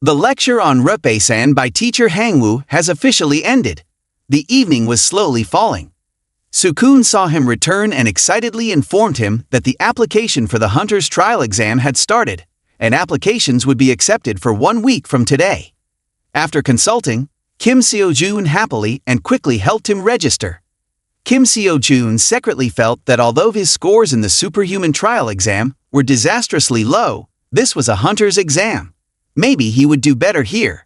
The lecture on Rupe-san by teacher Hangwoo has officially ended. The evening was slowly falling. Sukun saw him return and excitedly informed him that the application for the Hunter's trial exam had started, and applications would be accepted for 1 week from today. After consulting, Kim SeoJoon happily and quickly helped him register. Kim SeoJoon secretly felt that although his scores in the superhuman trial exam were disastrously low, this was a Hunter's exam. Maybe he would do better here.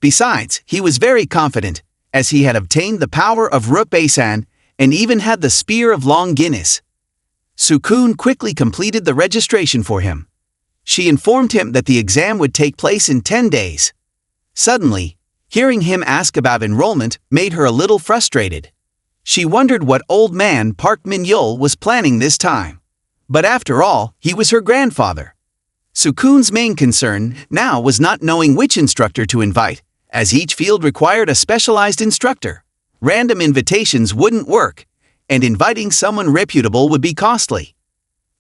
Besides, he was very confident, as he had obtained the power of Rupe-san and even had the Spear of Long Guinness. Sukun quickly completed the registration for him. She informed him that the exam would take place in 10 days. Suddenly, hearing him ask about enrollment made her a little frustrated. She wondered what old man Park Min-yeol was planning this time. But after all, he was her grandfather. Sukun's main concern now was not knowing which instructor to invite, as each field required a specialized instructor. Random invitations wouldn't work, and inviting someone reputable would be costly.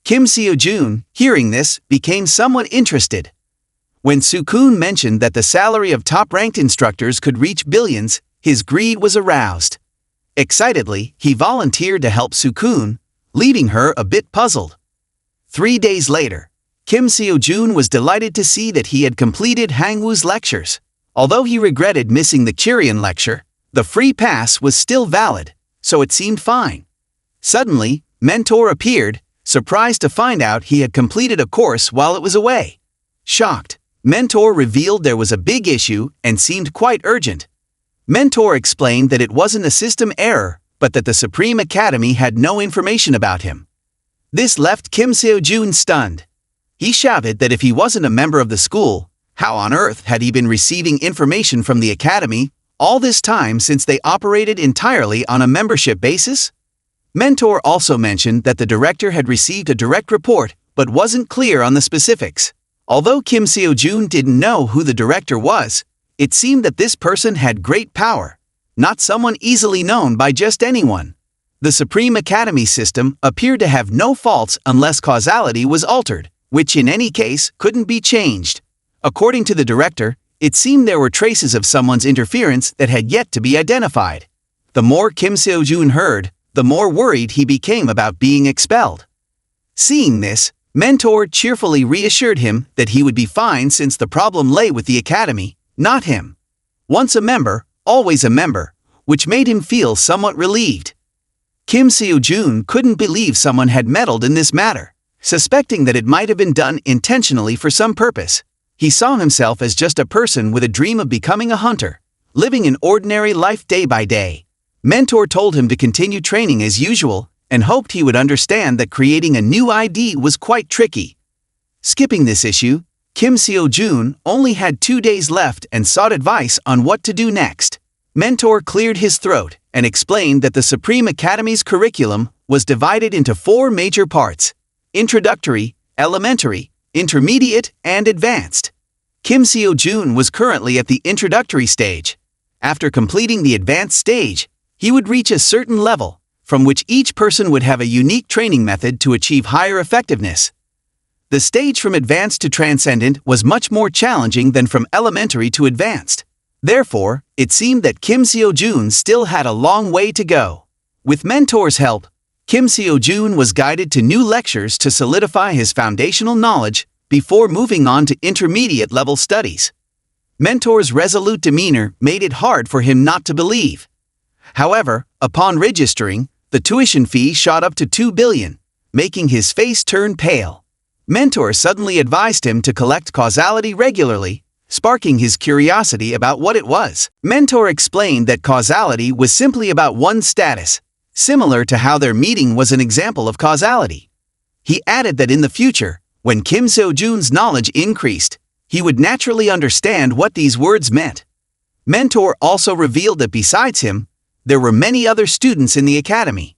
Kim SeoJoon, hearing this, became somewhat interested. When Sukun mentioned that the salary of top-ranked instructors could reach billions, his greed was aroused. Excitedly, he volunteered to help Sukun, leaving her a bit puzzled. 3 days later, Kim SeoJoon was delighted to see that he had completed Hangwoo's lectures. Although he regretted missing the Korean lecture, the free pass was still valid, so it seemed fine. Suddenly, Mentor appeared, surprised to find out he had completed a course while it was away. Shocked, Mentor revealed there was a big issue and seemed quite urgent. Mentor explained that it wasn't a system error, but that the Supreme Academy had no information about him. This left Kim SeoJoon stunned. He shouted that if he wasn't a member of the school, how on earth had he been receiving information from the Academy all this time since they operated entirely on a membership basis? Mentor also mentioned that the director had received a direct report but wasn't clear on the specifics. Although Kim SeoJoon didn't know who the director was, it seemed that this person had great power, not someone easily known by just anyone. The Supreme Academy system appeared to have no faults unless causality was altered, which in any case couldn't be changed. According to the director, it seemed there were traces of someone's interference that had yet to be identified. The more Kim SeoJoon heard, the more worried he became about being expelled. Seeing this, Mentor cheerfully reassured him that he would be fine since the problem lay with the Academy, not him. Once a member, always a member, which made him feel somewhat relieved. Kim SeoJoon couldn't believe someone had meddled in this matter, suspecting that it might have been done intentionally for some purpose. He saw himself as just a person with a dream of becoming a hunter, living an ordinary life day by day. Mentor told him to continue training as usual and hoped he would understand that creating a new ID was quite tricky. Skipping this issue, Kim SeoJoon only had 2 days left and sought advice on what to do next. Mentor cleared his throat and explained that the Supreme Academy's curriculum was divided into 4 major parts: introductory, elementary, intermediate, and advanced. Kim SeoJoon was currently at the introductory stage. After completing the advanced stage, he would reach a certain level, from which each person would have a unique training method to achieve higher effectiveness. The stage from advanced to transcendent was much more challenging than from elementary to advanced. Therefore, it seemed that Kim SeoJoon still had a long way to go. With Mentor's help, Kim SeoJoon was guided to new lectures to solidify his foundational knowledge before moving on to intermediate-level studies. Mentor's resolute demeanor made it hard for him not to believe. However, upon registering, the tuition fee shot up to 2 billion, making his face turn pale. Mentor suddenly advised him to collect causality regularly, sparking his curiosity about what it was. Mentor explained that causality was simply about one's status, similar to how their meeting was an example of causality. He added that in the future, when Kim SeoJoon's knowledge increased, he would naturally understand what these words meant. Mentor also revealed that besides him, there were many other students in the academy.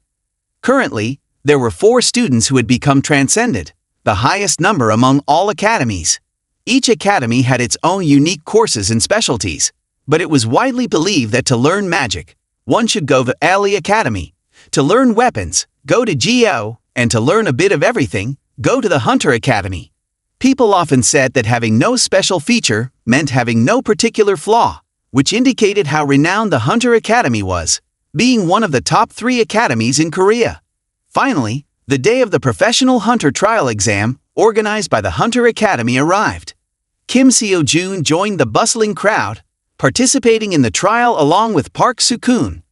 Currently, there were 4 students who had become transcendent, the highest number among all academies. Each academy had its own unique courses and specialties, but it was widely believed that to learn magic, one should go to Ali Academy. To learn weapons, go to Geo, and to learn a bit of everything, go to the Hunter Academy. People often said that having no special feature meant having no particular flaw, which indicated how renowned the Hunter Academy was, being one of the top 3 academies in Korea. Finally, the day of the professional hunter trial exam, organized by the Hunter Academy, arrived. Kim SeoJoon joined the bustling crowd, participating in the trial along with Park Soo-kun.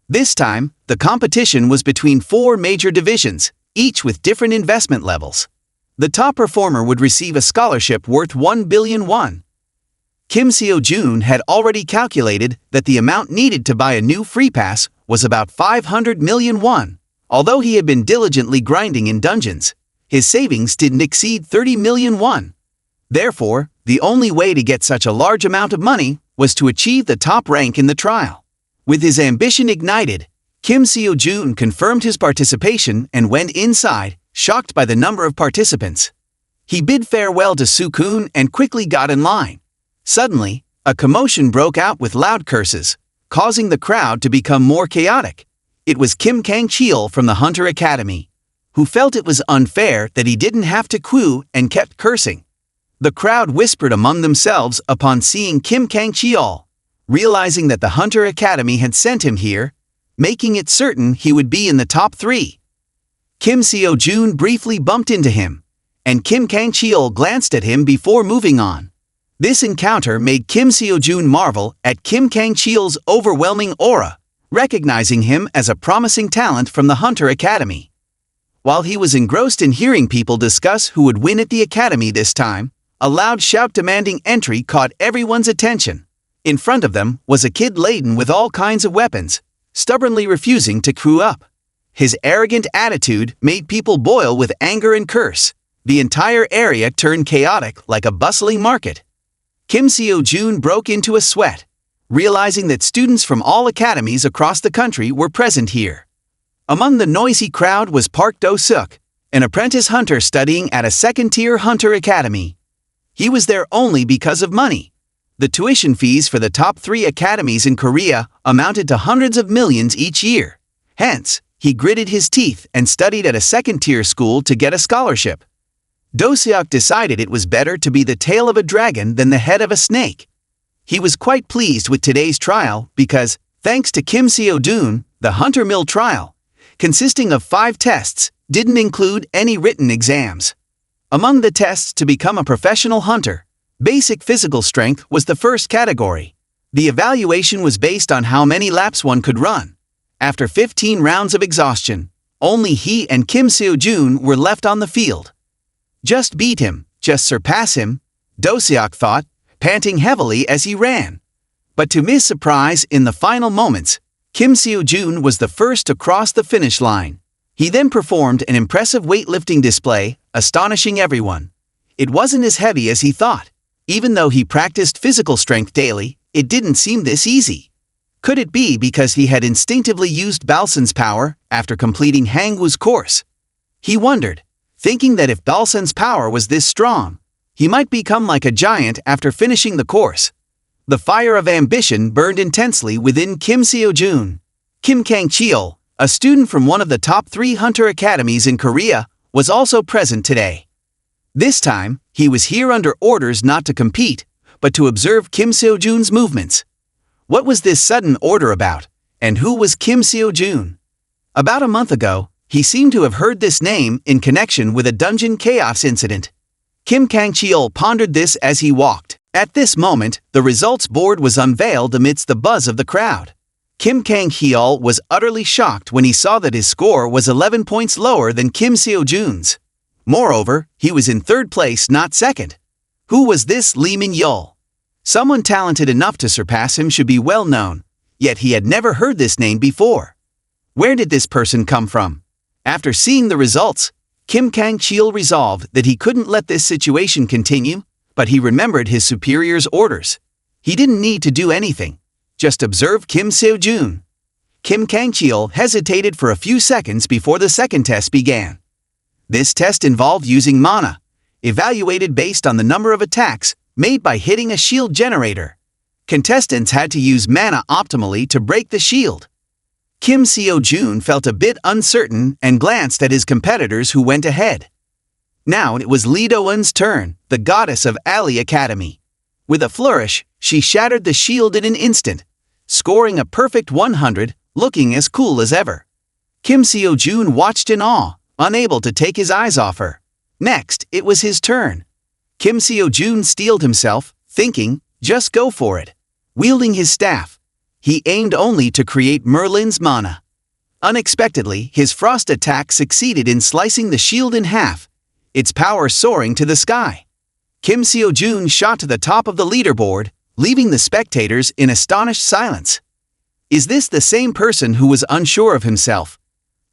This time, the competition was between 4 major divisions, each with different investment levels. The top performer would receive a scholarship worth 1 billion won. Kim SeoJoon had already calculated that the amount needed to buy a new free pass was about 500 million won. Although he had been diligently grinding in dungeons, his savings didn't exceed 30 million won. Therefore, the only way to get such a large amount of money was to achieve the top rank in the trial. With his ambition ignited, Kim SeoJoon confirmed his participation and went inside, shocked by the number of participants. He bid farewell to Soo-kun and quickly got in line. Suddenly, a commotion broke out with loud curses, causing the crowd to become more chaotic. It was Kim Kang-cheol from the Hunter Academy, who felt it was unfair that he didn't have to queue and kept cursing. The crowd whispered among themselves upon seeing Kim Kang-cheol, realizing that the Hunter Academy had sent him here, making it certain he would be in the top 3. Kim SeoJoon briefly bumped into him, and Kim Kang-cheol glanced at him before moving on. This encounter made Kim SeoJoon marvel at Kim Kang-cheol's overwhelming aura, recognizing him as a promising talent from the Hunter Academy. While he was engrossed in hearing people discuss who would win at the academy this time, a loud shout demanding entry caught everyone's attention. In front of them was a kid laden with all kinds of weapons, stubbornly refusing to queue up. His arrogant attitude made people boil with anger and curse. The entire area turned chaotic like a bustling market. Kim SeoJoon broke into a sweat, realizing that students from all academies across the country were present here. Among the noisy crowd was Park Do-suk, an apprentice hunter studying at a second-tier Hunter Academy. He was there only because of money. The tuition fees for the top 3 academies in Korea amounted to hundreds of millions each year. Hence, he gritted his teeth and studied at a second-tier school to get a scholarship. Do-suk decided it was better to be the tail of a dragon than the head of a snake. He was quite pleased with today's trial because, thanks to Kim SeoJoon, the Hunter Mill trial, consisting of 5 tests, didn't include any written exams. Among the tests to become a professional hunter, basic physical strength was the first category. The evaluation was based on how many laps one could run. After 15 rounds of exhaustion, only he and Kim SeoJoon were left on the field. Just beat him, just surpass him, Do-suk thought, panting heavily as he ran. But to his surprise, in the final moments, Kim SeoJoon was the first to cross the finish line. He then performed an impressive weightlifting display, astonishing everyone. It wasn't as heavy as he thought. Even though he practiced physical strength daily, it didn't seem this easy. Could it be because he had instinctively used Balsan's power after completing Hangwoo's course? He wondered, thinking that if Balsan's power was this strong, he might become like a giant after finishing the course. The fire of ambition burned intensely within Kim SeoJoon. Kim Kang-cheol, a student from one of the top 3 Hunter Academies in Korea, was also present today. This time, he was here under orders not to compete, but to observe Kim SeoJoon's movements. What was this sudden order about, and who was Kim SeoJoon? About a month ago, he seemed to have heard this name in connection with a dungeon chaos incident. Kim Kang-cheol pondered this as he walked. At this moment, the results board was unveiled amidst the buzz of the crowd. Kim Kang-cheol was utterly shocked when he saw that his score was 11 points lower than Kim SeoJoon's. Moreover, he was in 3rd place, not 2nd. Who was this Lee Min-yeol? Someone talented enough to surpass him should be well known, yet he had never heard this name before. Where did this person come from? After seeing the results, Kim Kang-cheol resolved that he couldn't let this situation continue, but he remembered his superior's orders. He didn't need to do anything, just observe Kim SeoJoon. Kim Kang-cheol hesitated for a few seconds before the second test began. This test involved using mana, evaluated based on the number of attacks made by hitting a shield generator. Contestants had to use mana optimally to break the shield. Kim SeoJoon felt a bit uncertain and glanced at his competitors who went ahead. Now it was Lee Do-eun's turn, the goddess of Alley Academy. With a flourish, she shattered the shield in an instant, scoring a perfect 100, looking as cool as ever. Kim SeoJoon watched in awe, unable to take his eyes off her. Next, it was his turn. Kim SeoJoon steeled himself, thinking, just go for it. Wielding his staff, he aimed only to create Merlin's mana. Unexpectedly, his frost attack succeeded in slicing the shield in half, its power soaring to the sky. Kim SeoJoon shot to the top of the leaderboard, leaving the spectators in astonished silence. Is this the same person who was unsure of himself?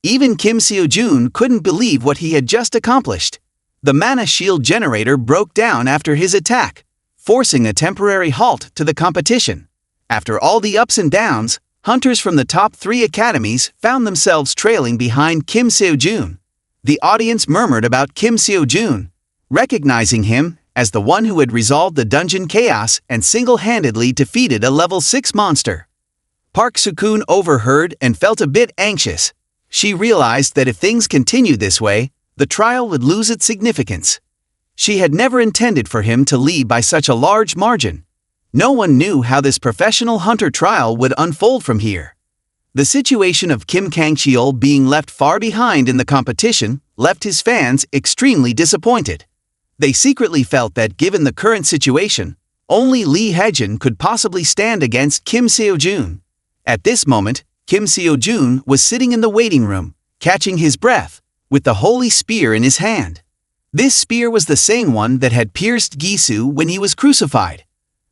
Even Kim SeoJoon couldn't believe what he had just accomplished. The mana shield generator broke down after his attack, forcing a temporary halt to the competition. After all the ups and downs, hunters from the top 3 academies found themselves trailing behind Kim SeoJoon. The audience murmured about Kim SeoJoon, recognizing him as the one who had resolved the dungeon chaos and single-handedly defeated a level 6 monster. Park Soo-kun overheard and felt a bit anxious. She realized that if things continued this way, the trial would lose its significance. She had never intended for him to lead by such a large margin. No one knew how this professional hunter trial would unfold from here. The situation of Kim Kang-cheol being left far behind in the competition left his fans extremely disappointed. They secretly felt that given the current situation, only Lee Haejin could possibly stand against Kim SeoJoon. At this moment, Kim SeoJoon was sitting in the waiting room, catching his breath, with the holy spear in his hand. This spear was the same one that had pierced Gisu when he was crucified.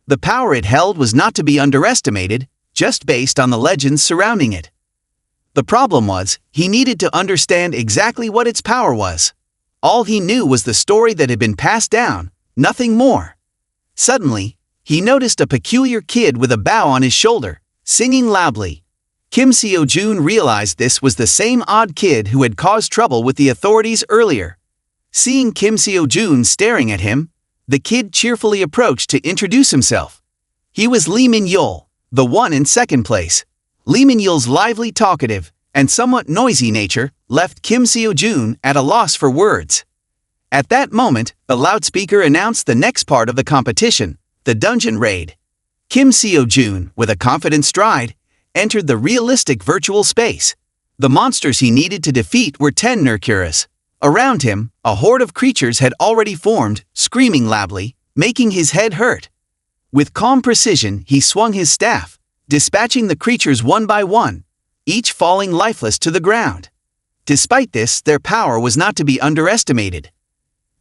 The power it held was not to be underestimated, just based on the legends surrounding it. The problem was, he needed to understand exactly what its power was. All he knew was the story that had been passed down, nothing more. Suddenly, he noticed a peculiar kid with a bow on his shoulder, singing loudly. Kim SeoJoon realized this was the same odd kid who had caused trouble with the authorities earlier. Seeing Kim SeoJoon staring at him, the kid cheerfully approached to introduce himself. He was Lee Min-yeol, the one in second place. Lee Min-yeol's lively, talkative, and somewhat noisy nature left Kim SeoJoon at a loss for words. At that moment, a loudspeaker announced the next part of the competition, the dungeon raid. Kim SeoJoon, with a confident stride, entered the realistic virtual space. The monsters he needed to defeat were 10 Nercuras. Around him, a horde of creatures had already formed, screaming loudly, making his head hurt. With calm precision, he swung his staff, dispatching the creatures one by one, each falling lifeless to the ground. Despite this, their power was not to be underestimated.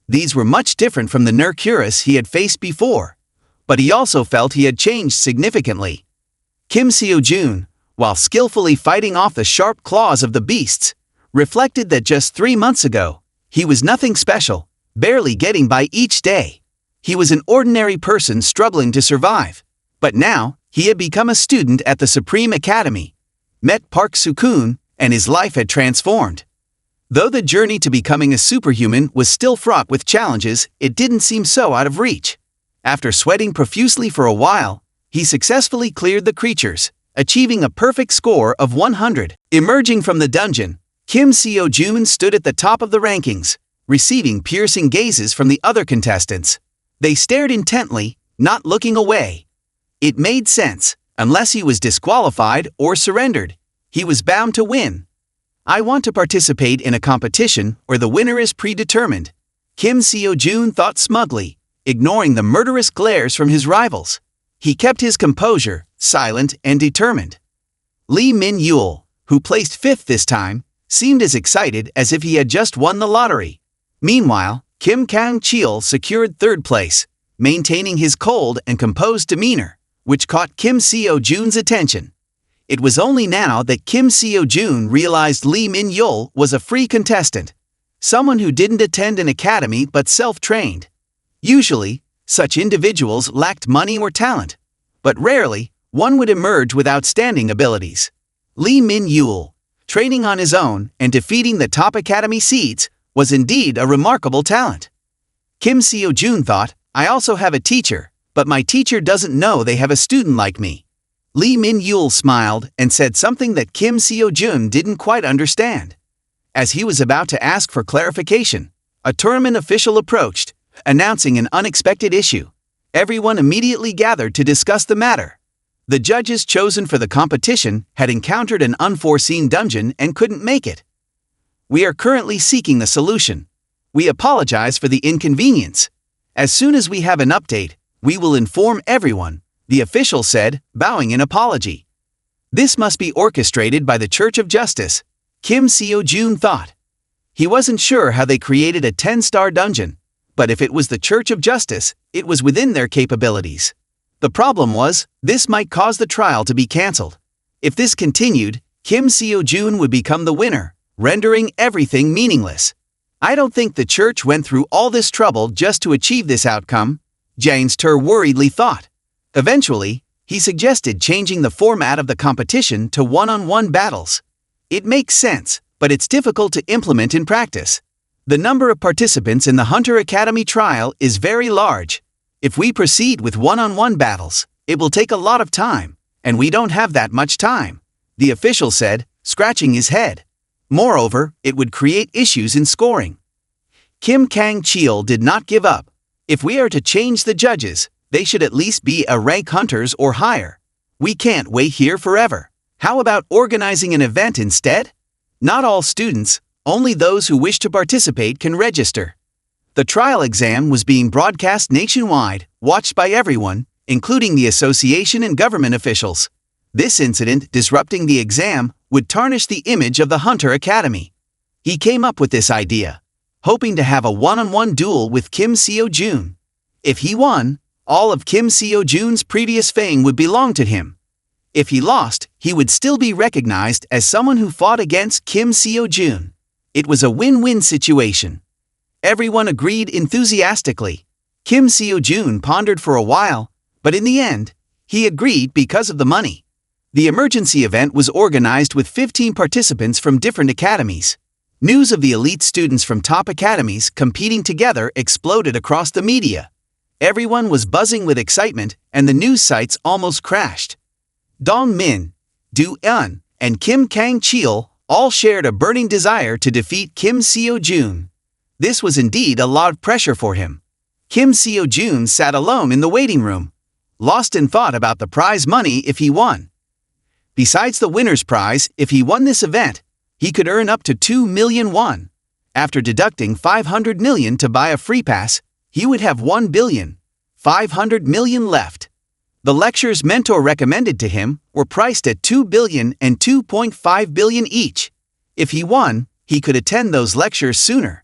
These were much different from the Nercuras he had faced before, but he also felt he had changed significantly. Kim SeoJoon, while skillfully fighting off the sharp claws of the beasts, reflected that just 3 months ago, he was nothing special, barely getting by each day. He was an ordinary person struggling to survive. But now, he had become a student at the Supreme Academy, met Park Soo-kun, and his life had transformed. Though the journey to becoming a superhuman was still fraught with challenges, it didn't seem so out of reach. After sweating profusely for a while, he successfully cleared the creatures, achieving a perfect score of 100. Emerging from the dungeon, Kim SeoJoon stood at the top of the rankings, receiving piercing gazes from the other contestants. They stared intently, not looking away. It made sense. Unless he was disqualified or surrendered, he was bound to win. I want to participate in a competition where the winner is predetermined, Kim SeoJoon thought smugly, ignoring the murderous glares from his rivals. He kept his composure, silent and determined. Lee Min-yeol, who placed 5th this time, seemed as excited as if he had just won the lottery. Meanwhile, Kim Kang-cheol secured 3rd place, maintaining his cold and composed demeanor, which caught Kim SeoJoon's attention. It was only now that Kim SeoJoon realized Lee Min-yeol was a free contestant, someone who didn't attend an academy but self-trained. Usually, such individuals lacked money or talent, but rarely, one would emerge with outstanding abilities. Lee Min-yeol, training on his own and defeating the top academy seeds, was indeed a remarkable talent. Kim SeoJoon thought, I also have a teacher, but my teacher doesn't know they have a student like me. Lee Min-yeol smiled and said something that Kim SeoJoon didn't quite understand. As he was about to ask for clarification, A tournament official approached, announcing an unexpected issue. Everyone immediately gathered to discuss the matter. The judges chosen for the competition had encountered an unforeseen dungeon and couldn't make it. We are currently seeking the solution. We apologize for the inconvenience. As soon as we have an update, we will inform everyone, the official said, bowing in apology. This must be orchestrated by the Church of Justice, Kim SeoJoon thought. He wasn't sure how they created a 10-star dungeon, but if it was the Church of Justice, it was within their capabilities. The problem was, this might cause the trial to be cancelled. If this continued, Kim SeoJoon would become the winner, rendering everything meaningless. I don't think the church went through all this trouble just to achieve this outcome, James Tur worriedly thought. Eventually, he suggested changing the format of the competition to one-on-one battles. It makes sense, but it's difficult to implement in practice. The number of participants in the Hunter Academy trial is very large. If we proceed with one-on-one battles, it will take a lot of time, and we don't have that much time, the official said, scratching his head. Moreover, it would create issues in scoring. Kim Kang-cheol did not give up. If we are to change the judges, they should at least be a rank hunters or higher. We can't wait here forever. How about organizing an event instead? Not all students, only those who wish to participate can register. The trial exam was being broadcast nationwide, watched by everyone, including the association and government officials. This incident disrupting the exam would tarnish the image of the Hunter Academy. He came up with this idea, hoping to have a one-on-one duel with Kim SeoJoon. If he won, all of Kim SeoJoon's previous fame would belong to him. If he lost, he would still be recognized as someone who fought against Kim SeoJoon. It was a win-win situation. Everyone agreed enthusiastically. Kim SeoJoon pondered for a while, but in the end, he agreed because of the money. The emergency event was organized with 15 participants from different academies. News of the elite students from top academies competing together exploded across the media. Everyone was buzzing with excitement, and the news sites almost crashed. Dong Min, Do Eun, and Kim Kang-cheol all shared a burning desire to defeat Kim SeoJoon. This was indeed a lot of pressure for him. Kim SeoJoon sat alone in the waiting room, lost in thought about the prize money if he won. Besides the winner's prize, if he won this event, he could earn up to 2 million won. After deducting 500 million to buy a free pass, he would have 1,500 million left. The lectures mentor recommended to him were priced at 2 billion and 2.5 billion each. If he won, he could attend those lectures sooner.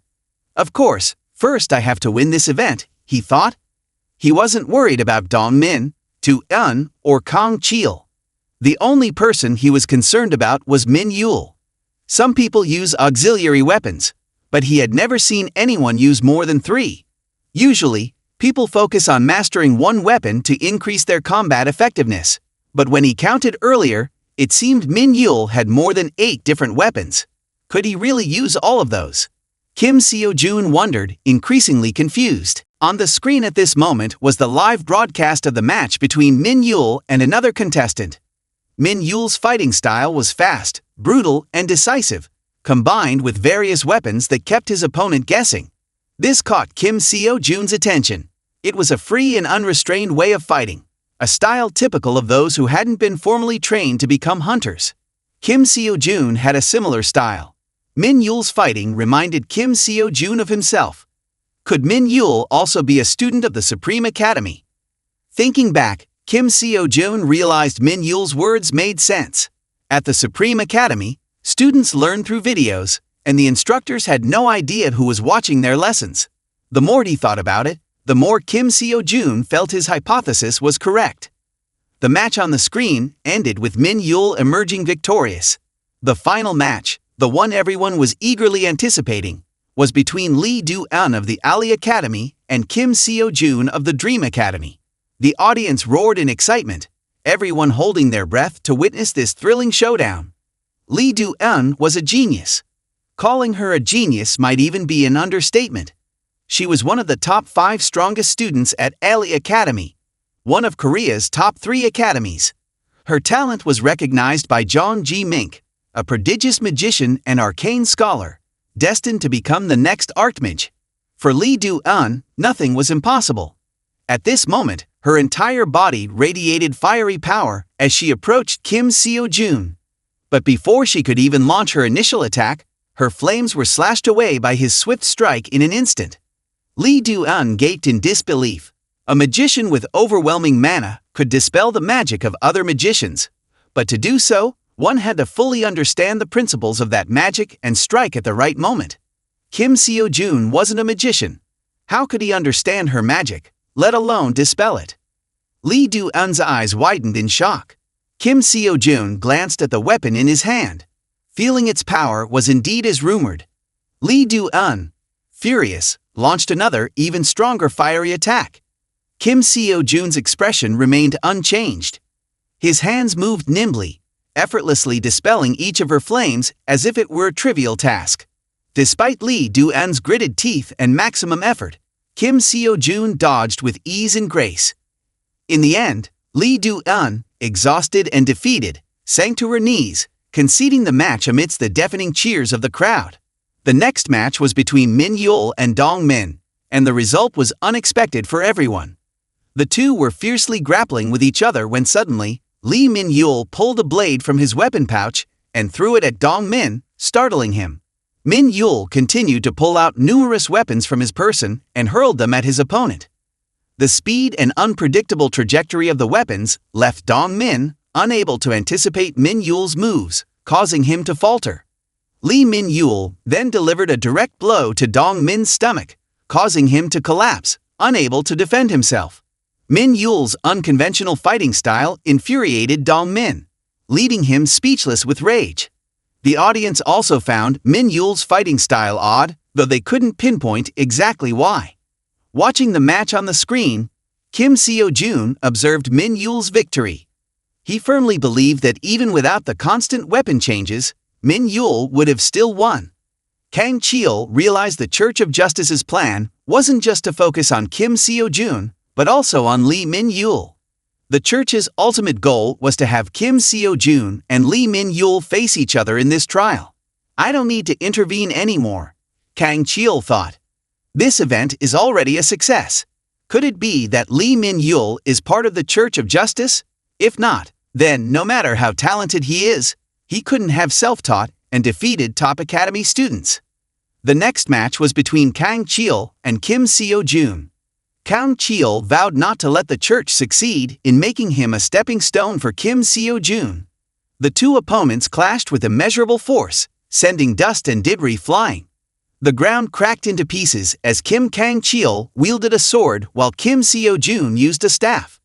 Of course, first I have to win this event, he thought. He wasn't worried about Dong Min, Do Eun, or Kang-cheol. The only person he was concerned about was Min Yul. Some people use auxiliary weapons, but he had never seen anyone use more than 3. Usually, people focus on mastering one weapon to increase their combat effectiveness, but when he counted earlier, it seemed Min Yul had more than 8 different weapons. Could he really use all of those? Kim SeoJoon wondered, increasingly confused. On the screen at this moment was the live broadcast of the match between Min Yul and another contestant. Min Yul's fighting style was fast, brutal, and decisive, combined with various weapons that kept his opponent guessing. This caught Kim SeoJoon's attention. It was a free and unrestrained way of fighting, a style typical of those who hadn't been formally trained to become hunters. Kim SeoJoon had a similar style. Min Yul's fighting reminded Kim SeoJoon of himself. Could Min Yul also be a student of the Supreme Academy? Thinking back, Kim SeoJoon realized Min Yul's words made sense. At the Supreme Academy, students learned through videos, and the instructors had no idea who was watching their lessons. The more he thought about it, the more Kim SeoJoon felt his hypothesis was correct. The match on the screen ended with Min Yul emerging victorious. The final match, the one everyone was eagerly anticipating, was between Lee Do-eun of the Ali Academy and Kim SeoJoon of the Dream Academy. The audience roared in excitement, everyone holding their breath to witness this thrilling showdown. Lee Do-eun was a genius. Calling her a genius might even be an understatement. She was one of the top 5 strongest students at Ali Academy, one of Korea's top 3 academies. Her talent was recognized by Jong Ji-mink, a prodigious magician and arcane scholar, destined to become the next Archmage. For Lee Do-eun, nothing was impossible. At this moment, her entire body radiated fiery power as she approached Kim SeoJoon. But before she could even launch her initial attack, her flames were slashed away by his swift strike in an instant. Lee Do-eun gaped in disbelief. A magician with overwhelming mana could dispel the magic of other magicians, but to do so, one had to fully understand the principles of that magic and strike at the right moment. Kim SeoJoon wasn't a magician. How could he understand her magic, let alone dispel it? Lee Do-eun's eyes widened in shock. Kim SeoJoon glanced at the weapon in his hand. Feeling its power was indeed as rumored. Lee Do-eun, furious, launched another, even stronger fiery attack. Kim SeoJoon's expression remained unchanged. His hands moved nimbly, effortlessly dispelling each of her flames as if it were a trivial task. Despite Lee Do-eun's gritted teeth and maximum effort, Kim SeoJoon dodged with ease and grace. In the end, Lee Do-eun, exhausted and defeated, sank to her knees, conceding the match amidst the deafening cheers of the crowd. The next match was between Min Yul and Dong Min, and the result was unexpected for everyone. The two were fiercely grappling with each other when suddenly, Lee Min Yul pulled a blade from his weapon pouch and threw it at Dong Min, startling him. Min Yul continued to pull out numerous weapons from his person and hurled them at his opponent. The speed and unpredictable trajectory of the weapons left Dong Min unable to anticipate Min Yul's moves, causing him to falter. Lee Min Yul then delivered a direct blow to Dong Min's stomach, causing him to collapse, unable to defend himself. Min Yul's unconventional fighting style infuriated Dong Min, leaving him speechless with rage. The audience also found Min Yul's fighting style odd, though they couldn't pinpoint exactly why. Watching the match on the screen, Kim SeoJoon observed Min Yul's victory. He firmly believed that even without the constant weapon changes, Min Yul would have still won. Kang Cheol realized the Church of Justice's plan wasn't just to focus on Kim SeoJoon, but also on Lee Min Yul. The Church's ultimate goal was to have Kim SeoJoon and Lee Min Yul face each other in this trial. I don't need to intervene anymore, Kang Cheol thought. This event is already a success. Could it be that Lee Min Yul is part of the Church of Justice? If not, then no matter how talented he is, he couldn't have self-taught and defeated top academy students. The next match was between Kang Cheol and Kim SeoJoon. Kang Cheol vowed not to let the church succeed in making him a stepping stone for Kim SeoJoon. The two opponents clashed with immeasurable force, sending dust and debris flying. The ground cracked into pieces as Kang Cheol wielded a sword while Kim SeoJoon used a staff.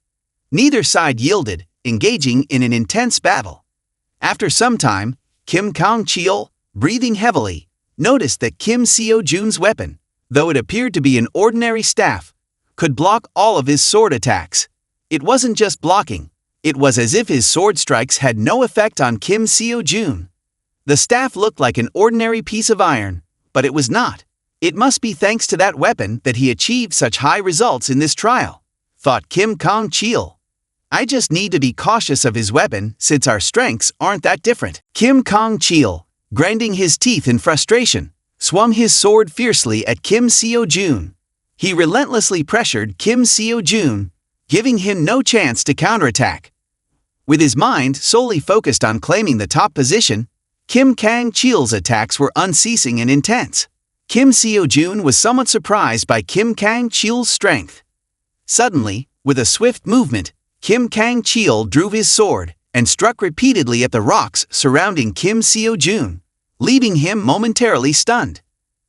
Neither side yielded, engaging in an intense battle. After some time, Kang Cheol, breathing heavily, noticed that Kim SeoJoon's weapon, though it appeared to be an ordinary staff, could block all of his sword attacks. It wasn't just blocking, it was as if his sword strikes had no effect on Kim SeoJoon. The staff looked like an ordinary piece of iron, but it was not. It must be thanks to that weapon that he achieved such high results in this trial, thought Kang Cheol. I just need to be cautious of his weapon since our strengths aren't that different. Kang Cheol, grinding his teeth in frustration, swung his sword fiercely at Kim SeoJoon. He relentlessly pressured Kim SeoJoon, giving him no chance to counterattack. With his mind solely focused on claiming the top position, Kang Cheol's attacks were unceasing and intense. Kim SeoJoon was somewhat surprised by Kang Cheol's strength. Suddenly, with a swift movement, Kang Cheol drew his sword and struck repeatedly at the rocks surrounding Kim SeoJoon, leaving him momentarily stunned.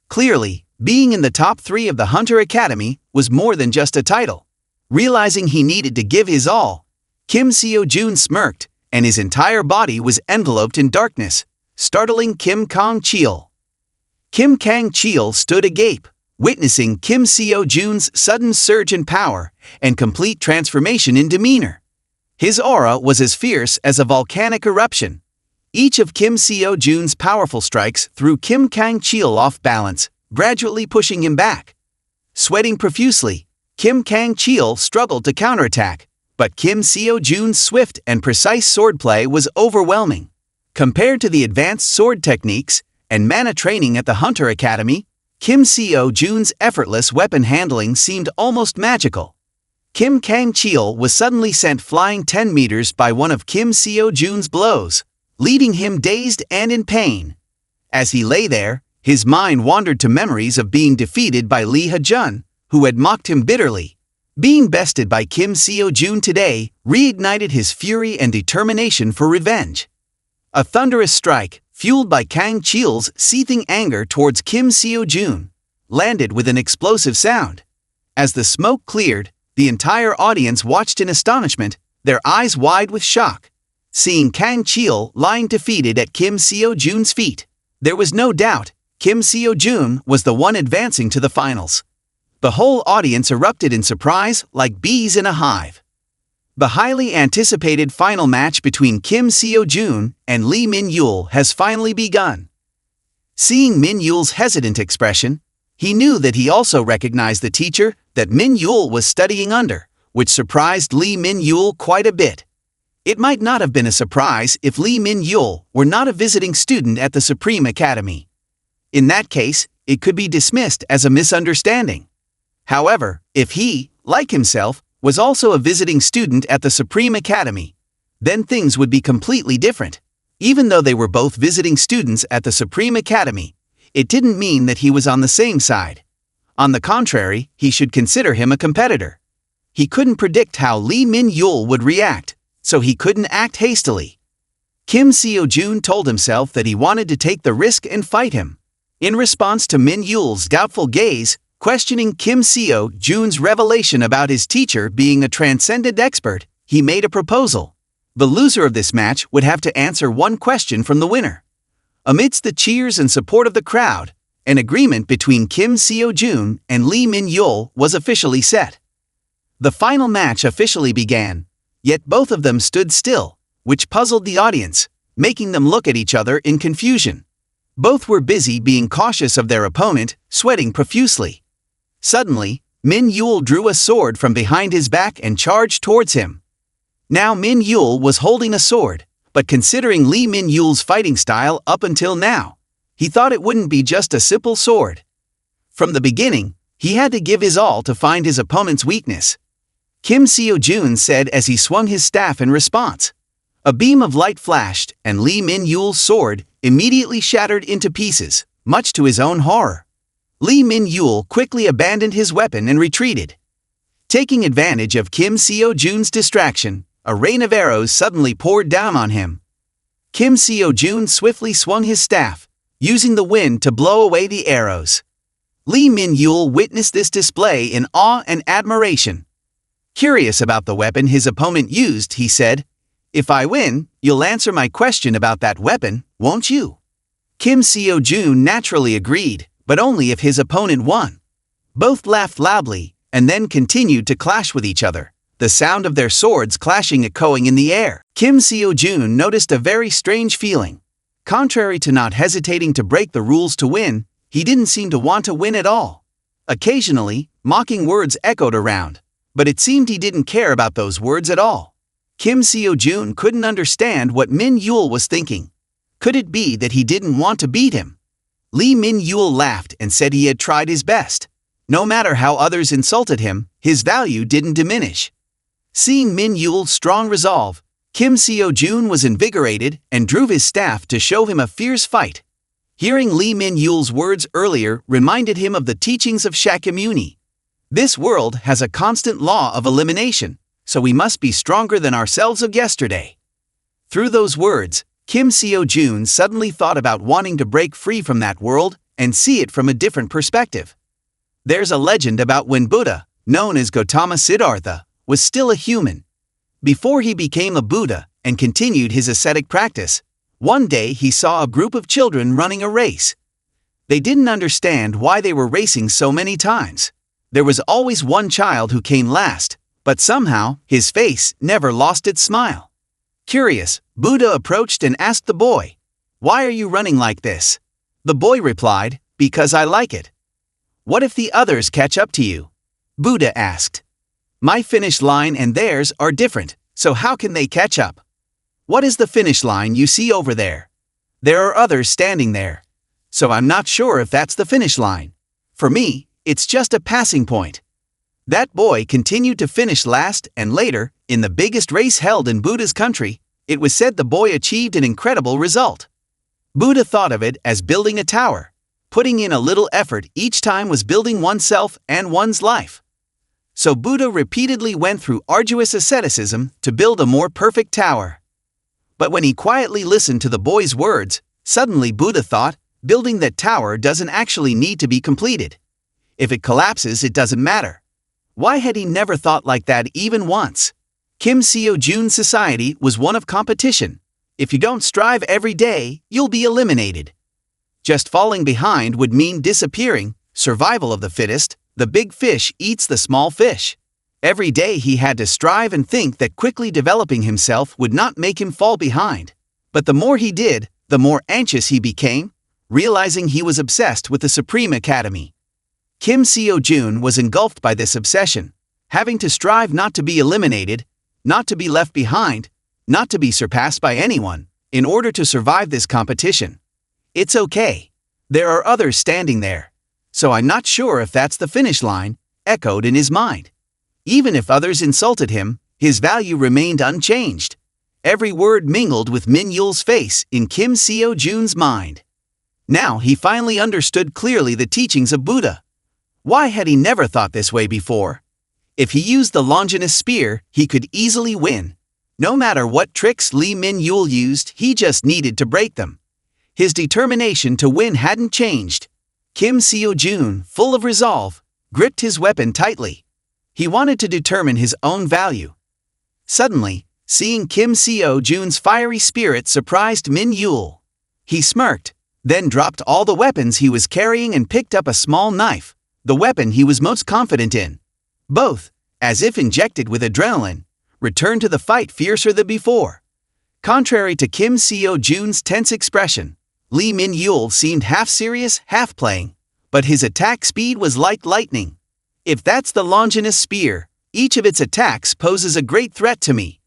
Clearly, being in the top 3 of the Hunter Academy was more than just a title. Realizing he needed to give his all, Kim SeoJoon smirked, and his entire body was enveloped in darkness, startling Kang Cheol. Kang Cheol stood agape, witnessing Kim SeoJoon's sudden surge in power and complete transformation in demeanor. His aura was as fierce as a volcanic eruption. Each of Kim SeoJoon's powerful strikes threw Kang Cheol off balance, gradually pushing him back. Sweating profusely, Kang Cheol struggled to counterattack, but Kim SeoJoon's swift and precise swordplay was overwhelming. Compared to the advanced sword techniques and mana training at the Hunter Academy, Kim SeoJoon's effortless weapon handling seemed almost magical. Kim Kang-cheol was suddenly sent flying 10 meters by one of Kim SeoJoon's blows, leaving him dazed and in pain. As he lay there, his mind wandered to memories of being defeated by Lee Ha-jun, who had mocked him bitterly. Being bested by Kim SeoJoon today reignited his fury and determination for revenge. A thunderous strike, fueled by Kang-cheol's seething anger towards Kim SeoJoon, landed with an explosive sound. As the smoke cleared, the entire audience watched in astonishment, their eyes wide with shock. Seeing Kang-cheol lying defeated at Kim SeoJoon's feet, there was no doubt Kim SeoJoon was the one advancing to the finals. The whole audience erupted in surprise like bees in a hive. The highly anticipated final match between Kim SeoJoon and Lee Min-yul has finally begun. Seeing Min-yul's hesitant expression, he knew that he also recognized the teacher that Min-yul was studying under, which surprised Lee Min-yul quite a bit. It might not have been a surprise if Lee Min-yul were not a visiting student at the Supreme Academy. In that case, it could be dismissed as a misunderstanding. However, if he, like himself, was also a visiting student at the Supreme Academy, then things would be completely different. Even though they were both visiting students at the Supreme Academy, it didn't mean that he was on the same side. On the contrary, he should consider him a competitor. He couldn't predict how Lee Min-yul would react, so he couldn't act hastily. Kim SeoJoon told himself that he wanted to take the risk and fight him. In response to Min-yul's doubtful gaze, questioning Kim SeoJoon's revelation about his teacher being a transcendent expert, he made a proposal. The loser of this match would have to answer one question from the winner. Amidst the cheers and support of the crowd, an agreement between Kim SeoJoon and Lee Min-yul was officially set. The final match officially began, yet both of them stood still, which puzzled the audience, making them look at each other in confusion. Both were busy being cautious of their opponent, sweating profusely. Suddenly, Min-yul drew a sword from behind his back and charged towards him. Now Min-yul was holding a sword, but considering Lee Min-yul's fighting style up until now, he thought it wouldn't be just a simple sword. From the beginning, he had to give his all to find his opponent's weakness. Kim SeoJoon said as he swung his staff in response. A beam of light flashed, and Lee Min-yul's sword immediately shattered into pieces, much to his own horror. Lee Min-yul quickly abandoned his weapon and retreated. Taking advantage of Kim SeoJoon's distraction, a rain of arrows suddenly poured down on him. Kim SeoJoon swiftly swung his staff, using the wind to blow away the arrows. Lee Min-yul witnessed this display in awe and admiration. Curious about the weapon his opponent used, he said, "If I win, you'll answer my question about that weapon, won't you?" Kim SeoJoon naturally agreed, but only if his opponent won. Both laughed loudly, and then continued to clash with each other, the sound of their swords clashing echoing in the air. Kim SeoJoon noticed a very strange feeling. Contrary to not hesitating to break the rules to win, he didn't seem to want to win at all. Occasionally, mocking words echoed around, but it seemed he didn't care about those words at all. Kim SeoJoon couldn't understand what Min-yul was thinking. Could it be that he didn't want to beat him? Lee Min-yul laughed and said he had tried his best. No matter how others insulted him, his value didn't diminish. Seeing Min-yul's strong resolve, Kim SeoJoon was invigorated and drew his staff to show him a fierce fight. Hearing Lee Min-yul's words earlier reminded him of the teachings of Shakyamuni. This world has a constant law of elimination, so we must be stronger than ourselves of yesterday. Through those words, Kim SeoJoon suddenly thought about wanting to break free from that world and see it from a different perspective. There's a legend about when Buddha, known as Gautama Siddhartha, was still a human. Before he became a Buddha and continued his ascetic practice, one day he saw a group of children running a race. They didn't understand why they were racing so many times. There was always one child who came last, but somehow his face never lost its smile. Curious, Buddha approached and asked the boy, "Why are you running like this?" The boy replied, "Because I like it." "What if the others catch up to you?" Buddha asked. "My finish line and theirs are different, so how can they catch up?" "What is the finish line you see over there?" "There are others standing there. So I'm not sure if that's the finish line." For me, it's just a passing point. That boy continued to finish last, and later, in the biggest race held in Buddha's country, it was said the boy achieved an incredible result. Buddha thought of it as building a tower. Putting in a little effort each time was building oneself and one's life. So Buddha repeatedly went through arduous asceticism to build a more perfect tower. But when he quietly listened to the boy's words, suddenly Buddha thought, building that tower doesn't actually need to be completed. If it collapses, it doesn't matter. Why had he never thought like that even once? SeoJoon's society was one of competition. If you don't strive every day, you'll be eliminated. Just falling behind would mean disappearing, survival of the fittest. The big fish eats the small fish. Every day he had to strive and think that quickly developing himself would not make him fall behind. But the more he did, the more anxious he became, realizing he was obsessed with the Supreme Academy. SeoJoon was engulfed by this obsession, having to strive not to be eliminated, not to be left behind, not to be surpassed by anyone, in order to survive this competition. It's okay. There are others standing there. So I'm not sure if that's the finish line, echoed in his mind. Even if others insulted him, his value remained unchanged. Every word mingled with Min Yul's face in SeoJoon's mind. Now he finally understood clearly the teachings of Buddha. Why had he never thought this way before? If he used the Longinus spear, he could easily win. No matter what tricks Min Yul used, he just needed to break them. His determination to win hadn't changed. SeoJoon, full of resolve, gripped his weapon tightly. He wanted to determine his own value. Suddenly, seeing SeoJoon's fiery spirit surprised Min Yul. He smirked, then dropped all the weapons he was carrying and picked up a small knife, the weapon he was most confident in. Both, as if injected with adrenaline, returned to the fight fiercer than before. Contrary to SeoJoon's tense expression, Min Yul seemed half serious, half playing, but his attack speed was like lightning. If that's the Longinus spear, each of its attacks poses a great threat to me.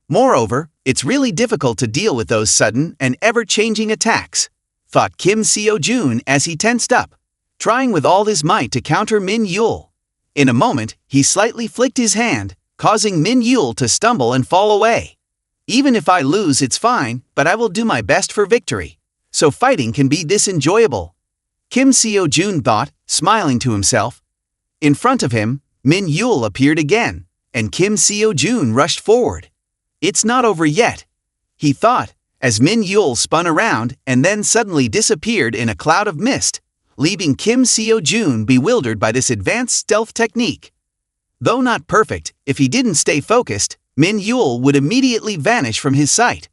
Moreover, it's really difficult to deal with those sudden and ever-changing attacks, thought SeoJoon as he tensed up, trying with all his might to counter Min Yul. In a moment, he slightly flicked his hand, causing Min Yul to stumble and fall away. Even if I lose, it's fine, but I will do my best for victory. So fighting can be this enjoyable. SeoJoon thought, smiling to himself. In front of him, Min Yul appeared again, and SeoJoon rushed forward. It's not over yet, he thought, as Min Yul spun around and then suddenly disappeared in a cloud of mist, leaving SeoJoon bewildered by this advanced stealth technique. Though not perfect, if he didn't stay focused, Min Yul would immediately vanish from his sight.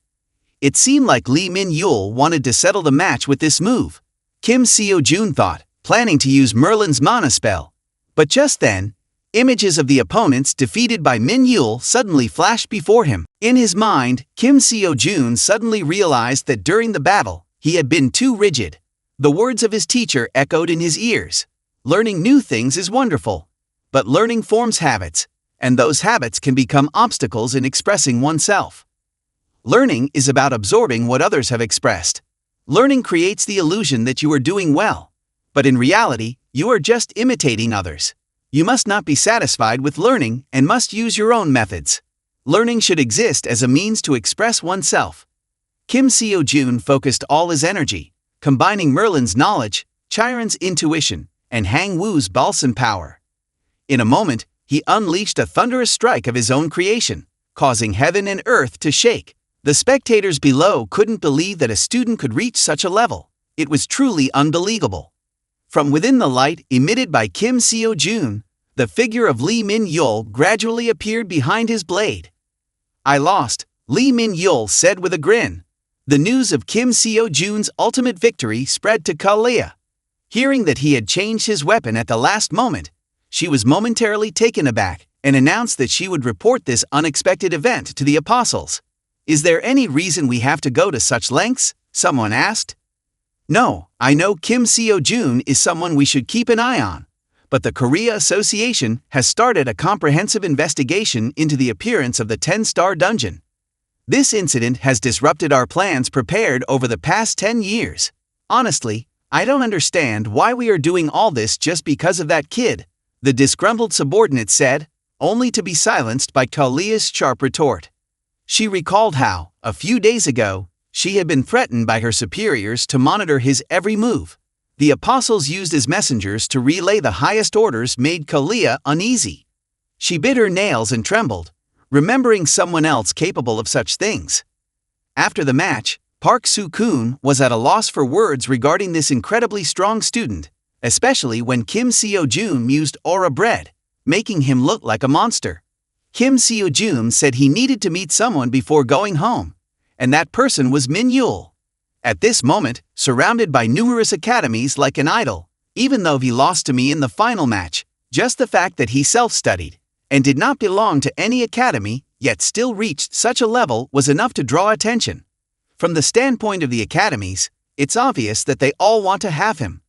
It seemed like Min Yul wanted to settle the match with this move, SeoJoon thought, planning to use Merlin's mana spell. But just then, images of the opponents defeated by Min Yul suddenly flashed before him. In his mind, SeoJoon suddenly realized that during the battle, he had been too rigid. The words of his teacher echoed in his ears. Learning new things is wonderful, but learning forms habits, and those habits can become obstacles in expressing oneself. Learning is about absorbing what others have expressed. Learning creates the illusion that you are doing well, but in reality, you are just imitating others. You must not be satisfied with learning and must use your own methods. Learning should exist as a means to express oneself. SeoJoon focused all his energy, combining Merlin's knowledge, Chiron's intuition, and Hang Wu's balsam power. In a moment, he unleashed a thunderous strike of his own creation, causing heaven and earth to shake. The spectators below couldn't believe that a student could reach such a level. It was truly unbelievable. From within the light emitted by SeoJoon, the figure of Min Yul gradually appeared behind his blade. I lost, Min Yul said with a grin. The news of SeoJoon's ultimate victory spread to Kalia. Hearing that he had changed his weapon at the last moment, she was momentarily taken aback and announced that she would report this unexpected event to the apostles. Is there any reason we have to go to such lengths? Someone asked. No, I know SeoJoon is someone we should keep an eye on, but the Korea Association has started a comprehensive investigation into the appearance of the 10-star dungeon. This incident has disrupted our plans prepared over the past 10 years. Honestly, I don't understand why we are doing all this just because of that kid, the disgruntled subordinate said, only to be silenced by Kalia's sharp retort. She recalled how, a few days ago, she had been threatened by her superiors to monitor his every move. The apostles used as messengers to relay the highest orders made Kalia uneasy. She bit her nails and trembled, remembering someone else capable of such things. After the match, Park Soo-kun was at a loss for words regarding this incredibly strong student, especially when Kim SeoJoon used aura bread, making him look like a monster. Kim SeoJoon said he needed to meet someone before going home, and that person was Min Yul. At this moment, surrounded by numerous academies like an idol, even though he lost to me in the final match, just the fact that he self-studied and did not belong to any academy, yet still reached such a level was enough to draw attention. From the standpoint of the academies, it's obvious that they all want to have him.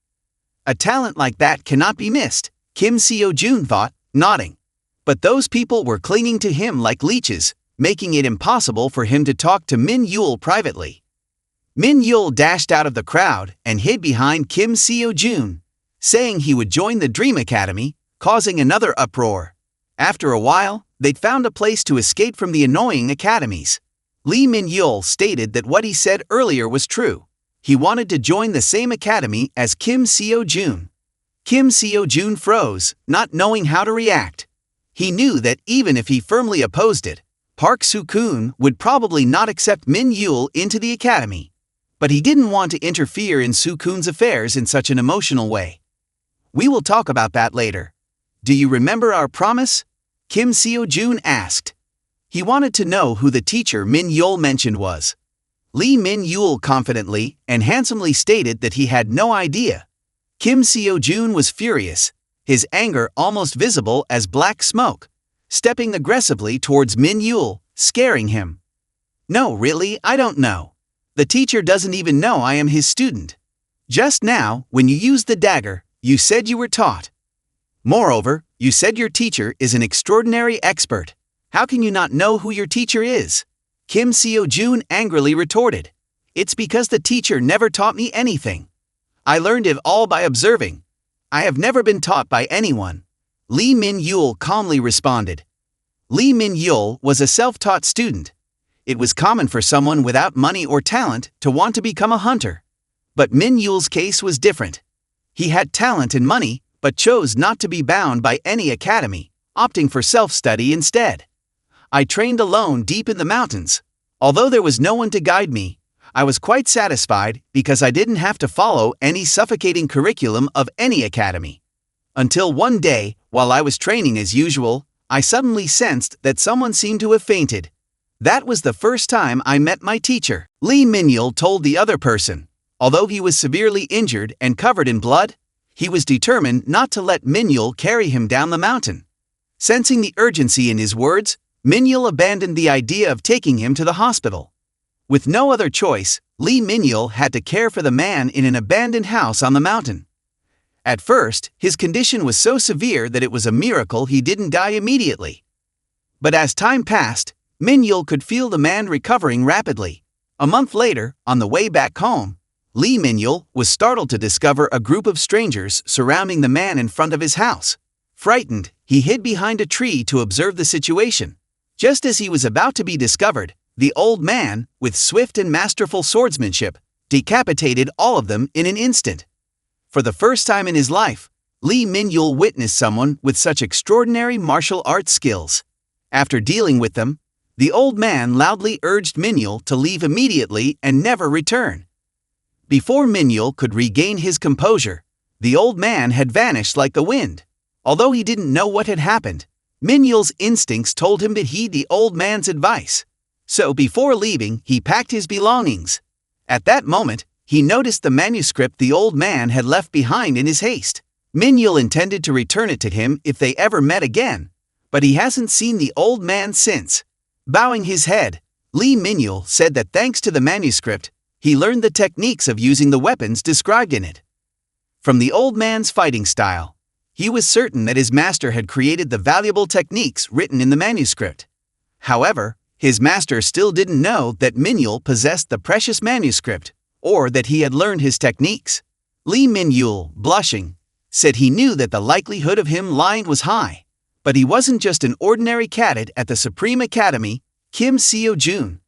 A talent like that cannot be missed, Kim SeoJoon thought, nodding. But those people were clinging to him like leeches, making it impossible for him to talk to Min Yul privately. Min Yul dashed out of the crowd and hid behind Kim SeoJoon, saying he would join the Dream Academy, causing another uproar. After a while, they'd found a place to escape from the annoying academies. Lee Min Yul stated that what he said earlier was true. He wanted to join the same academy as Kim SeoJoon. Kim SeoJoon froze, not knowing how to react. He knew that even if he firmly opposed it, Park Soo-kun would probably not accept Min Yul into the academy. But he didn't want to interfere in Soo-kun's affairs in such an emotional way. We will talk about that later. Do you remember our promise? Kim SeoJoon asked. He wanted to know who the teacher Min Yul mentioned was. Lee Min Yul confidently and handsomely stated that he had no idea. Kim SeoJoon was furious, his anger almost visible as black smoke, stepping aggressively towards Min Yul, scaring him. No, really, I don't know. The teacher doesn't even know I am his student. Just now, when you used the dagger, you said you were taught. Moreover, you said your teacher is an extraordinary expert. How can you not know who your teacher is? Kim SeoJoon angrily retorted. It's because the teacher never taught me anything. I learned it all by observing. I have never been taught by anyone. Lee Min Yul calmly responded. Lee Min Yul was a self-taught student. It was common for someone without money or talent to want to become a hunter. But Min Yul's case was different. He had talent and money, but chose not to be bound by any academy, opting for self-study instead. I trained alone deep in the mountains. Although there was no one to guide me, I was quite satisfied because I didn't have to follow any suffocating curriculum of any academy. Until one day, while I was training as usual, I suddenly sensed that someone seemed to have fainted. That was the first time I met my teacher, Lee Min Yul told the other person. Although he was severely injured and covered in blood, he was determined not to let Min Yul carry him down the mountain. Sensing the urgency in his words, Min Yul abandoned the idea of taking him to the hospital. With no other choice, Lee Min Yul had to care for the man in an abandoned house on the mountain. At first, his condition was so severe that it was a miracle he didn't die immediately. But as time passed, Min Yul could feel the man recovering rapidly. A month later, on the way back home, Lee Min Yul was startled to discover a group of strangers surrounding the man in front of his house. Frightened, he hid behind a tree to observe the situation. Just as he was about to be discovered, the old man, with swift and masterful swordsmanship, decapitated all of them in an instant. For the first time in his life, Lee Min Yul witnessed someone with such extraordinary martial arts skills. After dealing with them, the old man loudly urged Min Yul to leave immediately and never return. Before Min Yul could regain his composure, the old man had vanished like the wind. Although he didn't know what had happened, Min Yul's instincts told him to heed the old man's advice. So before leaving, he packed his belongings. At that moment, he noticed the manuscript the old man had left behind in his haste. Min Yul intended to return it to him if they ever met again, but he hasn't seen the old man since. Bowing his head, Lee Min Yul said that thanks to the manuscript, he learned the techniques of using the weapons described in it. From the old man's fighting style, he was certain that his master had created the valuable techniques written in the manuscript. However, his master still didn't know that Min Yul possessed the precious manuscript, or that he had learned his techniques. Lee Min-yul, blushing, said he knew that the likelihood of him lying was high. But he wasn't just an ordinary cadet at the Supreme Academy, Kim SeoJoon.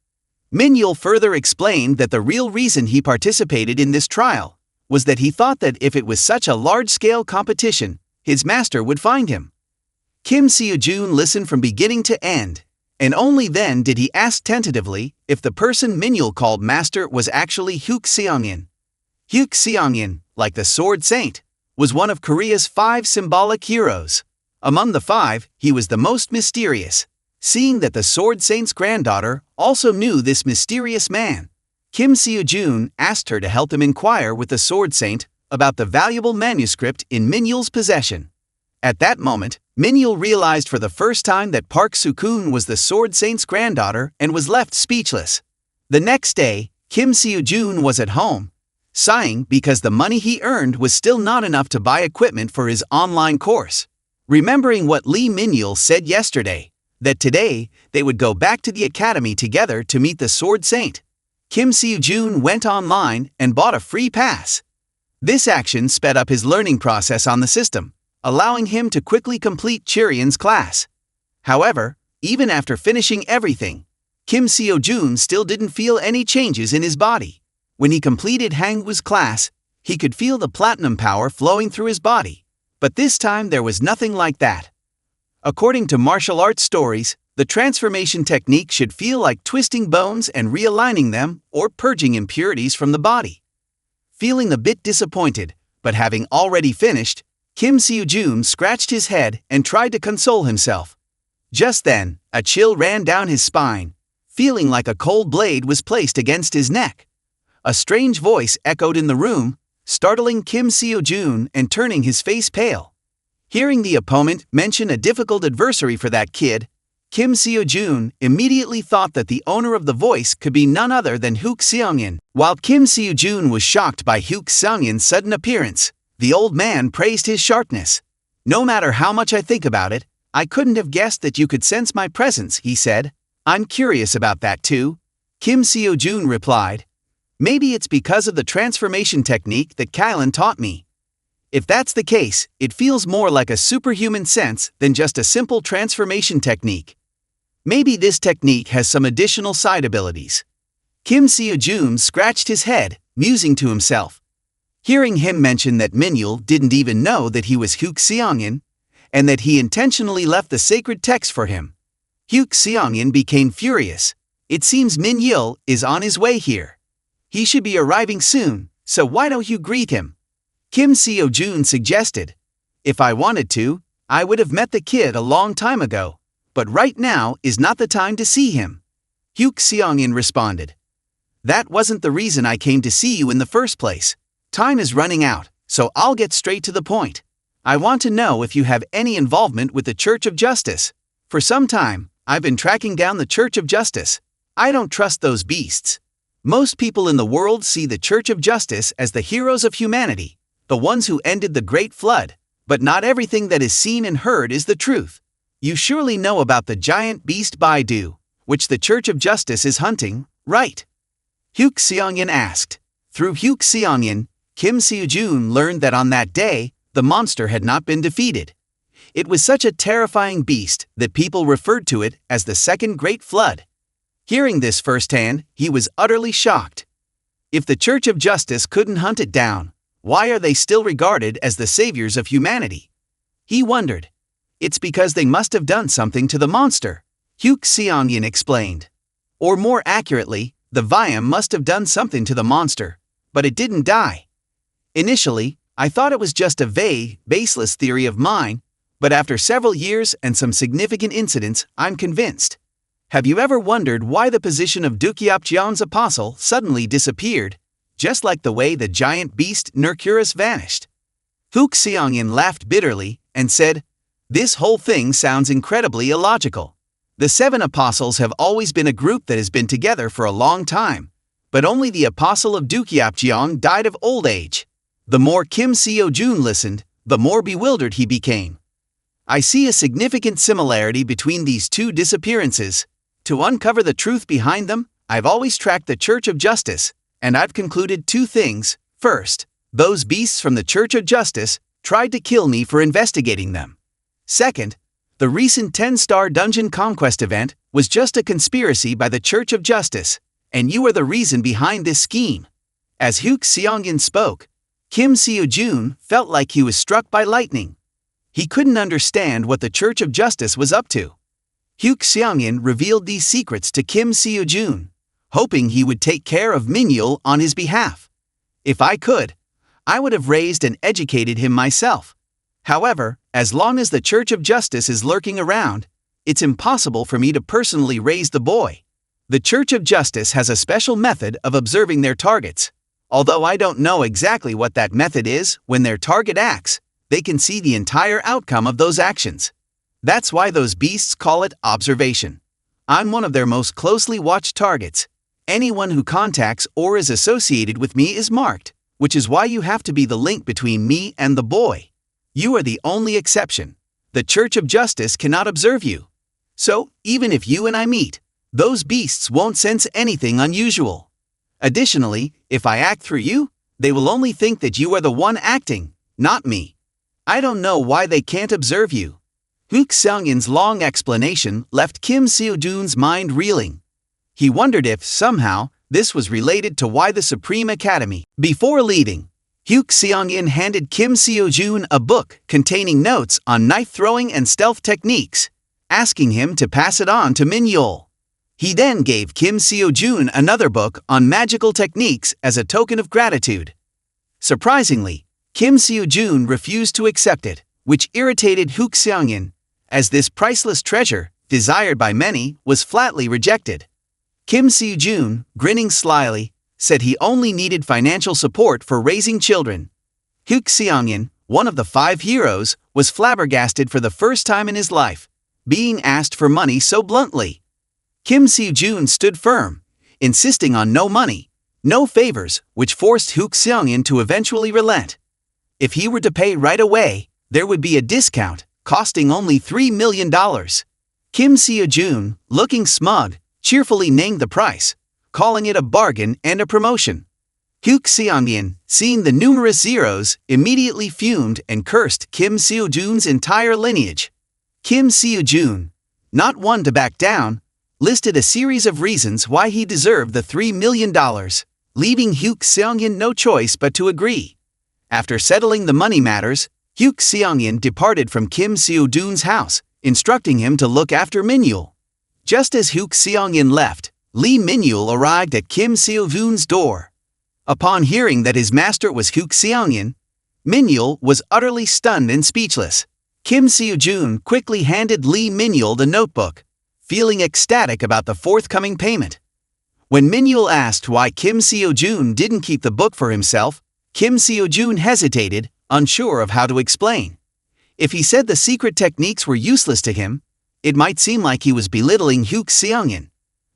Min-yul further explained that the real reason he participated in this trial was that he thought that if it was such a large-scale competition, his master would find him. Kim SeoJoon listened from beginning to end, and only then did he ask tentatively if the person Min-yul called master was actually Hyuk Seongin. Hyuk Seongin, like the Sword Saint, was one of Korea's 5 symbolic heroes. Among the 5, he was the most mysterious. Seeing that the Sword Saint's granddaughter also knew this mysterious man, Kim SeoJoon asked her to help him inquire with the Sword Saint about the valuable manuscript in Min-yul's possession. At that moment, Min-yul realized for the first time that Park Soo-kun was the Sword Saint's granddaughter and was left speechless. The next day, Kim SeoJoon was at home, sighing because the money he earned was still not enough to buy equipment for his online course. Remembering what Lee Min-yul said yesterday, that today they would go back to the academy together to meet the Sword Saint, Kim SeoJoon went online and bought a free pass. This action sped up his learning process on the system, allowing him to quickly complete Chirion's class. However, even after finishing everything, Kim SeoJoon still didn't feel any changes in his body. When he completed Hangwoo's class, he could feel the platinum power flowing through his body, but this time there was nothing like that. According to martial arts stories, the transformation technique should feel like twisting bones and realigning them or purging impurities from the body. Feeling a bit disappointed, but having already finished, Kim SeoJoon scratched his head and tried to console himself. Just then, a chill ran down his spine, feeling like a cold blade was placed against his neck. A strange voice echoed in the room, startling Kim SeoJoon and turning his face pale. Hearing the opponent mention a difficult adversary for that kid, Kim SeoJoon immediately thought that the owner of the voice could be none other than Hyuk Seongin. While Kim SeoJoon was shocked by Hyuk Seongin's sudden appearance, the old man praised his sharpness. "No matter how much I think about it, I couldn't have guessed that you could sense my presence," he said. "I'm curious about that too," Kim SeoJoon replied. "Maybe it's because of the transformation technique that Kylan taught me. If that's the case, it feels more like a superhuman sense than just a simple transformation technique. Maybe this technique has some additional side abilities." Kim SeoJoon scratched his head, musing to himself. Hearing him mention that Min-yul didn't even know that he was Hyuk Seongin, and that he intentionally left the sacred text for him, Hyuk Seongin became furious. It seems Min-yul is on his way here. He should be arriving soon, so why don't you greet him? Kim SeoJoon suggested. "If I wanted to, I would have met the kid a long time ago, but right now is not the time to see him," Hyuk Seongin responded. "That wasn't the reason I came to see you in the first place. Time is running out, so I'll get straight to the point. I want to know if you have any involvement with the Church of Justice. For some time, I've been tracking down the Church of Justice. I don't trust those beasts. Most people in the world see the Church of Justice as the heroes of humanity, the ones who ended the Great Flood, but not everything that is seen and heard is the truth. You surely know about the giant beast Baidu, which the Church of Justice is hunting, right?" Hyuk Seongin asked. Through Hyuk Seongin, Kim SeoJoon learned that on that day, the monster had not been defeated. It was such a terrifying beast that people referred to it as the Second Great Flood. Hearing this firsthand, he was utterly shocked. If the Church of Justice couldn't hunt it down, why are they still regarded as the saviors of humanity? He wondered. "It's because they must have done something to the monster," Hyuk Seongin explained. "Or more accurately, the Vyam must have done something to the monster, but it didn't die. Initially, I thought it was just a vague, baseless theory of mine, but after several years and some significant incidents, I'm convinced. Have you ever wondered why the position of Dukyapjeon's apostle suddenly disappeared, just like the way the giant beast Nercurus vanished?" Hyuk Seongin laughed bitterly and said, "This whole thing sounds incredibly illogical. The 7 apostles have always been a group that has been together for a long time, but only the apostle of Dukyapjeon died of old age." The more Kim SeoJoon listened, the more bewildered he became. "I see a significant similarity between these 2 disappearances. To uncover the truth behind them, I've always tracked the Church of Justice, and I've concluded 2 things. First, Those beasts from the Church of Justice tried to kill me for investigating them. Second, the recent 10-star dungeon conquest event was just a conspiracy by the Church of Justice, and you are the reason behind this scheme. As Hyuk Seong-in spoke, Kim SeoJoon felt like he was struck by lightning. He couldn't understand what the Church of Justice was up to. Hyuk Seong-in revealed these secrets to Kim SeoJoon, hoping he would take care of Min-yul on his behalf. If I could, I would have raised and educated him myself. However, as long as the Church of Justice is lurking around, it's impossible for me to personally raise the boy. The Church of Justice has a special method of observing their targets. Although I don't know exactly what that method is, when their target acts, they can see the entire outcome of those actions. That's why those beasts call it observation. I'm one of their most closely watched targets. Anyone who contacts or is associated with me is marked, which is why you have to be the link between me and the boy. You are the only exception. The Church of Justice cannot observe you. So, even if you and I meet, those beasts won't sense anything unusual. Additionally, if I act through you, they will only think that you are the one acting, not me. I don't know why they can't observe you. Hyuk Seong-in's long explanation left Kim SeoJoon's mind reeling. He wondered if, somehow, this was related to why the Supreme Academy. Before leaving, Hyuk Seong-in handed Kim SeoJoon a book containing notes on knife throwing and stealth techniques, asking him to pass it on to Min-yul. He then gave Kim SeoJoon another book on magical techniques as a token of gratitude. Surprisingly, Kim SeoJoon refused to accept it, which irritated Hyuk Seong-in, as this priceless treasure, desired by many, was flatly rejected. Kim SeoJoon, grinning slyly, said he only needed financial support for raising children. Hyuk Seong-in, one of the 5 heroes, was flabbergasted for the first time in his life, being asked for money so bluntly. Kim SeoJoon stood firm, insisting on no money, no favors, which forced Hyuk Seong-in to eventually relent. If he were to pay right away, there would be a discount, costing only $3 million. Kim SeoJoon, looking smug, cheerfully named the price, calling it a bargain and a promotion. Hyuk Seong-in, seeing the numerous zeros, immediately fumed and cursed Kim SeoJoon's entire lineage. Kim SeoJoon, not one to back down, listed a series of reasons why he deserved the $3 million, leaving Hyuk Seong-in no choice but to agree. After settling the money matters, Hyuk Seong-in departed from Kim SeoJoon's house, instructing him to look after Min-yul. Just as Hyuk Seong-in left, Lee Min-yul arrived at Kim SeoJoon's door. Upon hearing that his master was Hyuk Seong-in, Min-yul was utterly stunned and speechless. Kim SeoJoon quickly handed Lee Min-yul the notebook, feeling ecstatic about the forthcoming payment. When Min-yul asked why Kim SeoJoon didn't keep the book for himself, Kim SeoJoon hesitated, unsure of how to explain. If he said the secret techniques were useless to him, it might seem like he was belittling Hyuk Seong-in.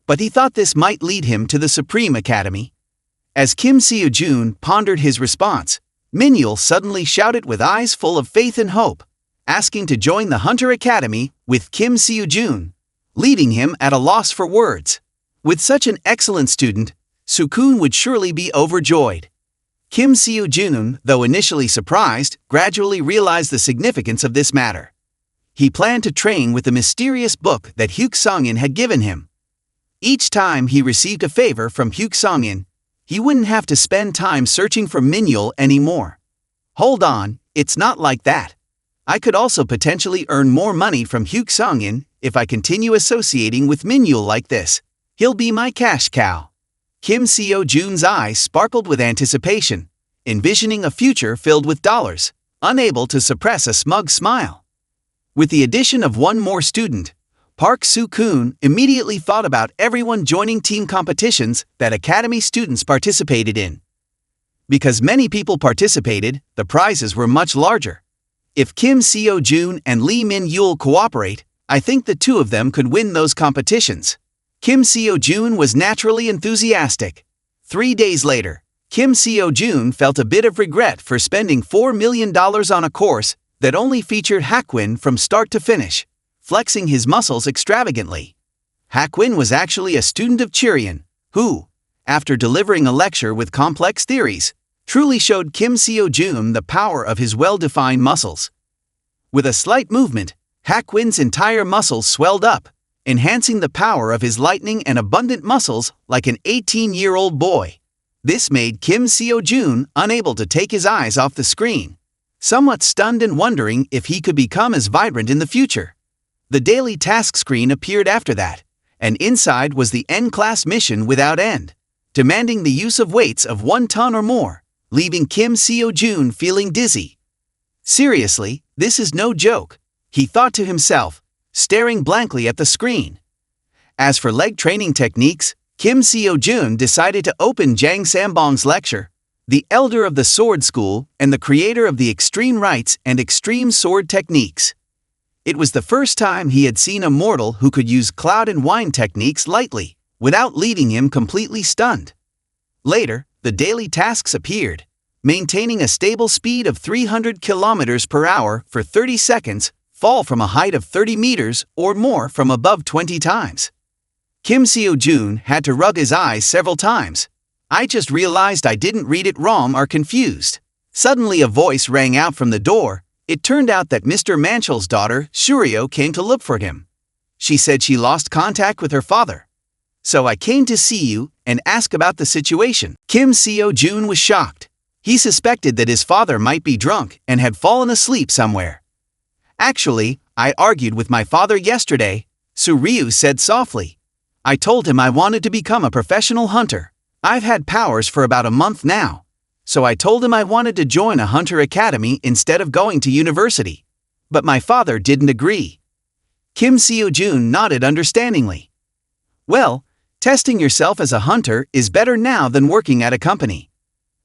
But he thought this might lead him to the Supreme Academy. As Kim SeoJoon pondered his response, Min-yul suddenly shouted with eyes full of faith and hope, asking to join the Hunter Academy with Kim SeoJoon, leaving him at a loss for words. With such an excellent student, Sukun would surely be overjoyed. Kim SeoJoon, though initially surprised, gradually realized the significance of this matter. He planned to train with the mysterious book that Hyuk Seong-in had given him. Each time he received a favor from Hyuk Seong-in, he wouldn't have to spend time searching for Min-yul anymore. Hold on, it's not like that. I could also potentially earn more money from Hyuk Seong-in if I continue associating with Min-yul like this. He'll be my cash cow. Kim SeoJoon's eyes sparkled with anticipation, envisioning a future filled with dollars, unable to suppress a smug smile. With the addition of one more student, Park Soo-kun immediately thought about everyone joining team competitions that Academy students participated in. Because many people participated, the prizes were much larger. If Kim SeoJoon and Lee Min-yul cooperate, I think the two of them could win those competitions. Kim SeoJoon was naturally enthusiastic. 3 days later, Kim SeoJoon felt a bit of regret for spending $4 million on a course that only featured Hakwin from start to finish, flexing his muscles extravagantly. Hakwin was actually a student of Chirian, who, after delivering a lecture with complex theories, truly showed Kim SeoJoon the power of his well-defined muscles. With a slight movement, Hakwin's entire muscles swelled up, enhancing the power of his lightning and abundant muscles like an 18-year-old boy. This made Kim SeoJoon unable to take his eyes off the screen, somewhat stunned and wondering if he could become as vibrant in the future. The daily task screen appeared after that, and inside was the N-class mission without end, demanding the use of weights of 1 ton or more, leaving Kim SeoJoon feeling dizzy. Seriously, this is no joke, he thought to himself, staring blankly at the screen. As for leg training techniques, Kim SeoJoon decided to open Jang Sambong's lecture, the elder of the sword school and the creator of the extreme rights and extreme sword techniques. It was the first time he had seen a mortal who could use cloud and wind techniques lightly, without leaving him completely stunned. Later, the daily tasks appeared, maintaining a stable speed of 300 kilometers per hour for 30 seconds, fall from a height of 30 meters or more from above 20 times. Kim SeoJoon had to rub his eyes several times. I just realized I didn't read it wrong or confused. Suddenly a voice rang out from the door. It turned out that Mr. Manchal's daughter, Suryo, came to look for him. She said she lost contact with her father. So I came to see you and ask about the situation. Kim SeoJoon was shocked. He suspected that his father might be drunk and had fallen asleep somewhere. Actually, I argued with my father yesterday, Suryo said softly. I told him I wanted to become a professional hunter. I've had powers for about a month now. So I told him I wanted to join a hunter academy instead of going to university. But my father didn't agree. Kim SeoJoon nodded understandingly. Well, testing yourself as a hunter is better now than working at a company.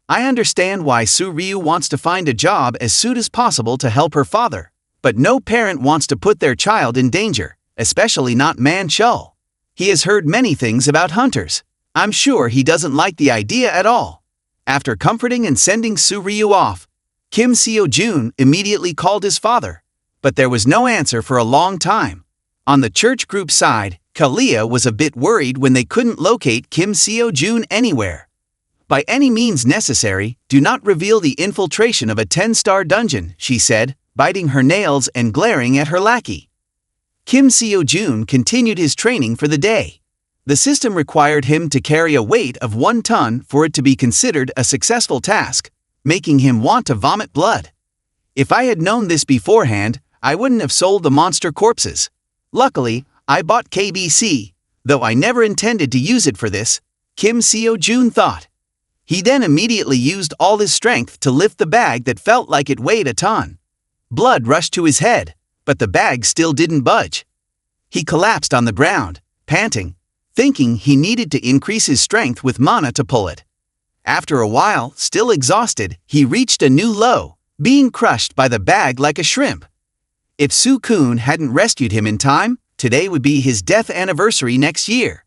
I understand why Suryo wants to find a job as soon as possible to help her father, but no parent wants to put their child in danger, especially not Manchul. He has heard many things about hunters. I'm sure he doesn't like the idea at all. After comforting and sending Suryo off, Kim SeoJoon immediately called his father, but there was no answer for a long time. On the church group side, Kalia was a bit worried when they couldn't locate Kim SeoJoon anywhere. By any means necessary, do not reveal the infiltration of a 10-star dungeon, she said, biting her nails and glaring at her lackey. Kim SeoJoon continued his training for the day. The system required him to carry a weight of 1 ton for it to be considered a successful task, making him want to vomit blood. If I had known this beforehand, I wouldn't have sold the monster corpses. Luckily, I bought KBC, though I never intended to use it for this, Kim SeoJoon thought. He then immediately used all his strength to lift the bag that felt like it weighed a ton. Blood rushed to his head, but the bag still didn't budge. He collapsed on the ground, panting, thinking he needed to increase his strength with mana to pull it. After a while, still exhausted, he reached a new low, being crushed by the bag like a shrimp. If SeoJoon hadn't rescued him in time, today would be his death anniversary next year.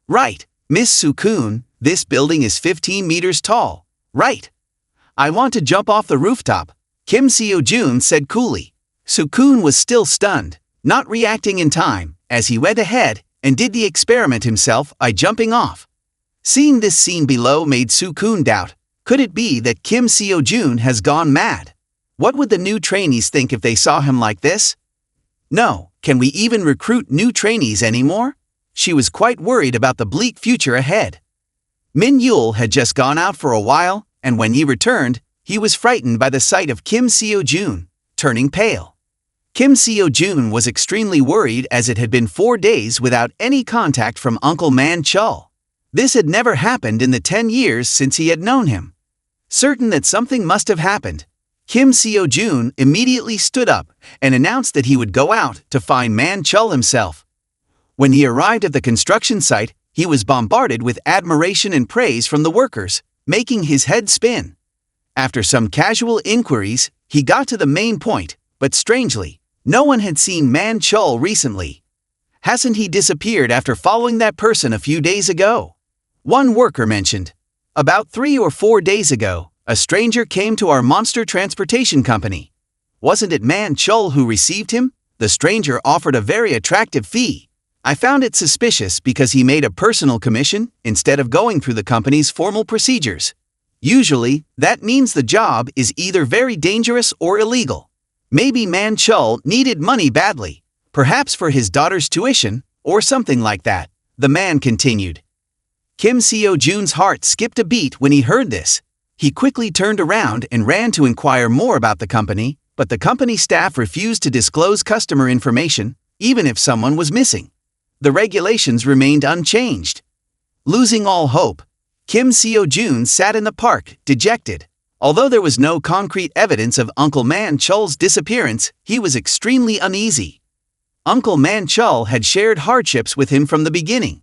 Right, Miss SeoJoon, this building is 15 meters tall, right? I want to jump off the rooftop, Kim SeoJoon said coolly. SeoJoon was still stunned, not reacting in time, as he went ahead and did the experiment himself by jumping off. Seeing this scene below made SeoJoon doubt, could it be that Kim SeoJoon has gone mad? What would the new trainees think if they saw him like this? No, can we even recruit new trainees anymore? She was quite worried about the bleak future ahead. Min Yul had just gone out for a while, and when he returned, he was frightened by the sight of Kim SeoJoon, turning pale. Kim SeoJoon was extremely worried as it had been 4 days without any contact from Uncle Manchul. This had never happened in the 10 years since he had known him. Certain that something must have happened, Kim SeoJoon immediately stood up and announced that he would go out to find Manchul himself. When he arrived at the construction site, he was bombarded with admiration and praise from the workers, making his head spin. After some casual inquiries, he got to the main point, but strangely, no one had seen Manchul recently. Hasn't he disappeared after following that person a few days ago? One worker mentioned. About 3 or 4 days ago, a stranger came to our monster transportation company. Wasn't it Manchul who received him? The stranger offered a very attractive fee. I found it suspicious because he made a personal commission instead of going through the company's formal procedures. Usually, that means the job is either very dangerous or illegal. Maybe Man Chul needed money badly, perhaps for his daughter's tuition, or something like that, the man continued. Kim SeoJoon's heart skipped a beat when he heard this. He quickly turned around and ran to inquire more about the company, but the company staff refused to disclose customer information, even if someone was missing. The regulations remained unchanged. Losing all hope, Kim SeoJoon sat in the park, dejected. Although there was no concrete evidence of Uncle Man Chul's disappearance, he was extremely uneasy. Uncle Man Chul had shared hardships with him from the beginning.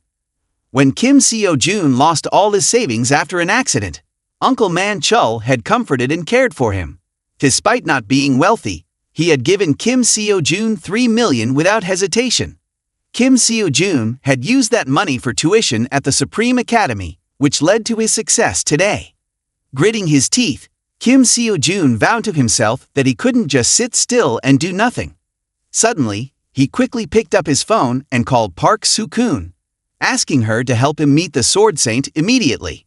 When Kim SeoJoon lost all his savings after an accident, Uncle Man Chul had comforted and cared for him. Despite not being wealthy, he had given Kim SeoJoon $3 million without hesitation. Kim SeoJoon had used that money for tuition at the Supreme Academy, which led to his success today. Gritting his teeth, Kim SeoJoon vowed to himself that he couldn't just sit still and do nothing. Suddenly, he quickly picked up his phone and called Park Soo-kun, asking her to help him meet the Sword Saint immediately.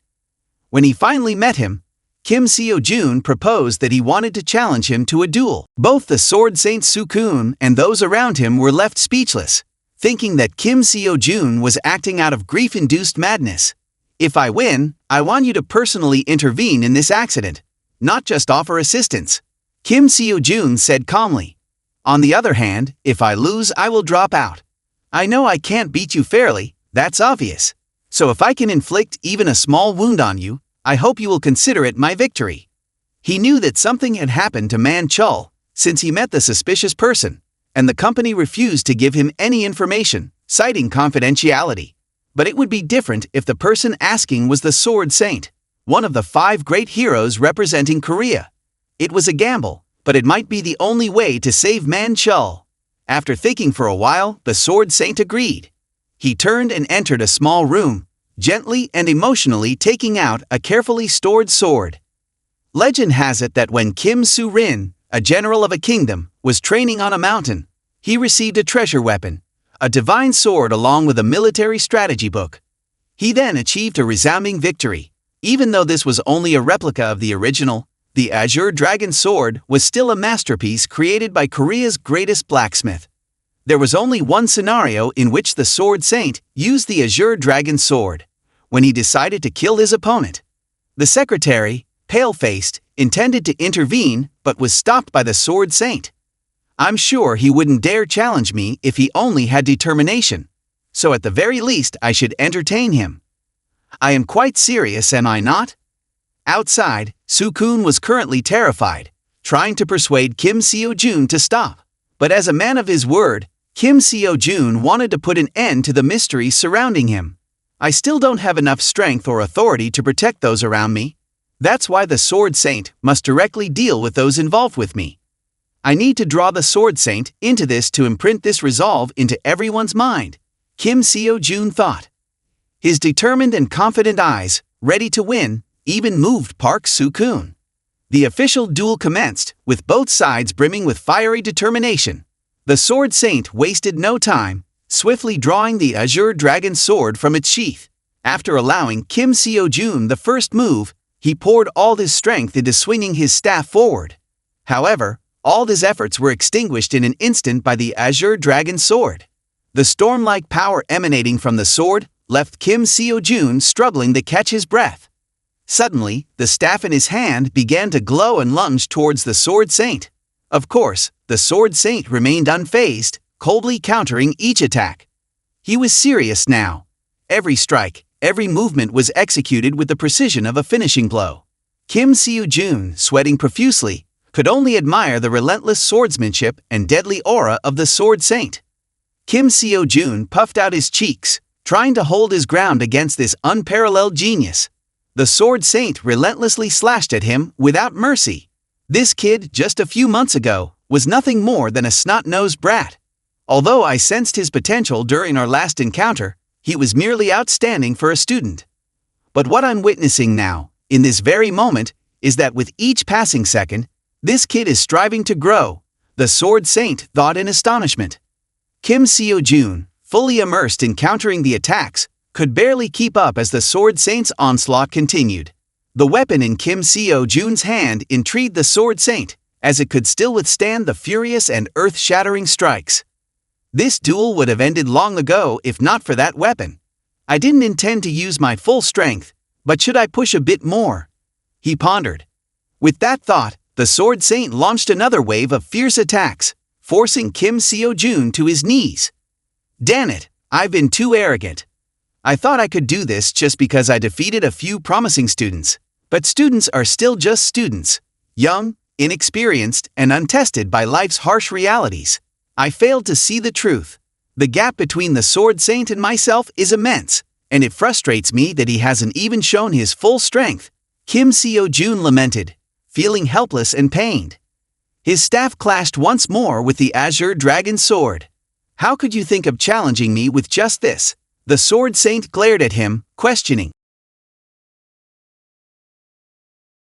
When he finally met him, Kim SeoJoon proposed that he wanted to challenge him to a duel. Both the Sword Saint Soo-kun and those around him were left speechless, thinking that Kim SeoJoon was acting out of grief-induced madness. If I win, I want you to personally intervene in this accident, not just offer assistance, Kim SeoJoon said calmly. On the other hand, if I lose, I will drop out. I know I can't beat you fairly, that's obvious. So if I can inflict even a small wound on you, I hope you will consider it my victory. He knew that something had happened to Man Chul since he met the suspicious person, and the company refused to give him any information, citing confidentiality. But it would be different if the person asking was the Sword Saint, one of the 5 great heroes representing Korea. It was a gamble, but it might be the only way to save Man Chul. After thinking for a while, the Sword Saint agreed. He turned and entered a small room, gently and emotionally taking out a carefully stored sword. Legend has it that when Kim Soo-rin, a general of a kingdom, was training on a mountain, he received a treasure weapon, a divine sword along with a military strategy book. He then achieved a resounding victory. Even though this was only a replica of the original, the Azure Dragon Sword was still a masterpiece created by Korea's greatest blacksmith. There was only one scenario in which the Sword Saint used the Azure Dragon Sword, when he decided to kill his opponent. The secretary, pale-faced, intended to intervene but was stopped by the Sword Saint. I'm sure he wouldn't dare challenge me if he only had determination, so at the very least I should entertain him. I am quite serious, am I not? Outside, Soo-kun was currently terrified, trying to persuade Kim SeoJoon to stop. But as a man of his word, Kim SeoJoon wanted to put an end to the mystery surrounding him. I still don't have enough strength or authority to protect those around me. That's why the Sword Saint must directly deal with those involved with me. I need to draw the Sword Saint into this to imprint this resolve into everyone's mind, Kim SeoJoon thought. His determined and confident eyes, ready to win, even moved Park Soo-kun. The official duel commenced, with both sides brimming with fiery determination. The Sword Saint wasted no time, swiftly drawing the Azure Dragon Sword from its sheath. After allowing Kim SeoJoon the first move, he poured all his strength into swinging his staff forward. However, all his efforts were extinguished in an instant by the Azure Dragon Sword. The storm-like power emanating from the sword left Kim SeoJoon struggling to catch his breath. Suddenly, the staff in his hand began to glow and lunged towards the Sword Saint. Of course, the Sword Saint remained unfazed, coldly countering each attack. He was serious now. Every strike, every movement was executed with the precision of a finishing blow. Kim SeoJoon, sweating profusely, could only admire the relentless swordsmanship and deadly aura of the Sword Saint. Kim SeoJoon puffed out his cheeks, trying to hold his ground against this unparalleled genius. The Sword Saint relentlessly slashed at him without mercy. This kid, just a few months ago, was nothing more than a snot-nosed brat. Although I sensed his potential during our last encounter, he was merely outstanding for a student. But what I'm witnessing now, in this very moment, is that with each passing second, this kid is striving to grow, the Sword Saint thought in astonishment. Kim SeoJoon, fully immersed in countering the attacks, could barely keep up as the Sword Saint's onslaught continued. The weapon in Kim SeoJoon's hand intrigued the Sword Saint, as it could still withstand the furious and earth-shattering strikes. This duel would have ended long ago if not for that weapon. I didn't intend to use my full strength, but should I push a bit more? He pondered. With that thought, the Sword Saint launched another wave of fierce attacks, forcing Kim SeoJoon to his knees. Damn it, I've been too arrogant. I thought I could do this just because I defeated a few promising students. But students are still just students, young, inexperienced, and untested by life's harsh realities. I failed to see the truth. The gap between the Sword Saint and myself is immense, and it frustrates me that he hasn't even shown his full strength. Kim SeoJoon lamented, feeling helpless and pained. His staff clashed once more with the Azure Dragon sword. How could you think of challenging me with just this? The Sword Saint glared at him, questioning.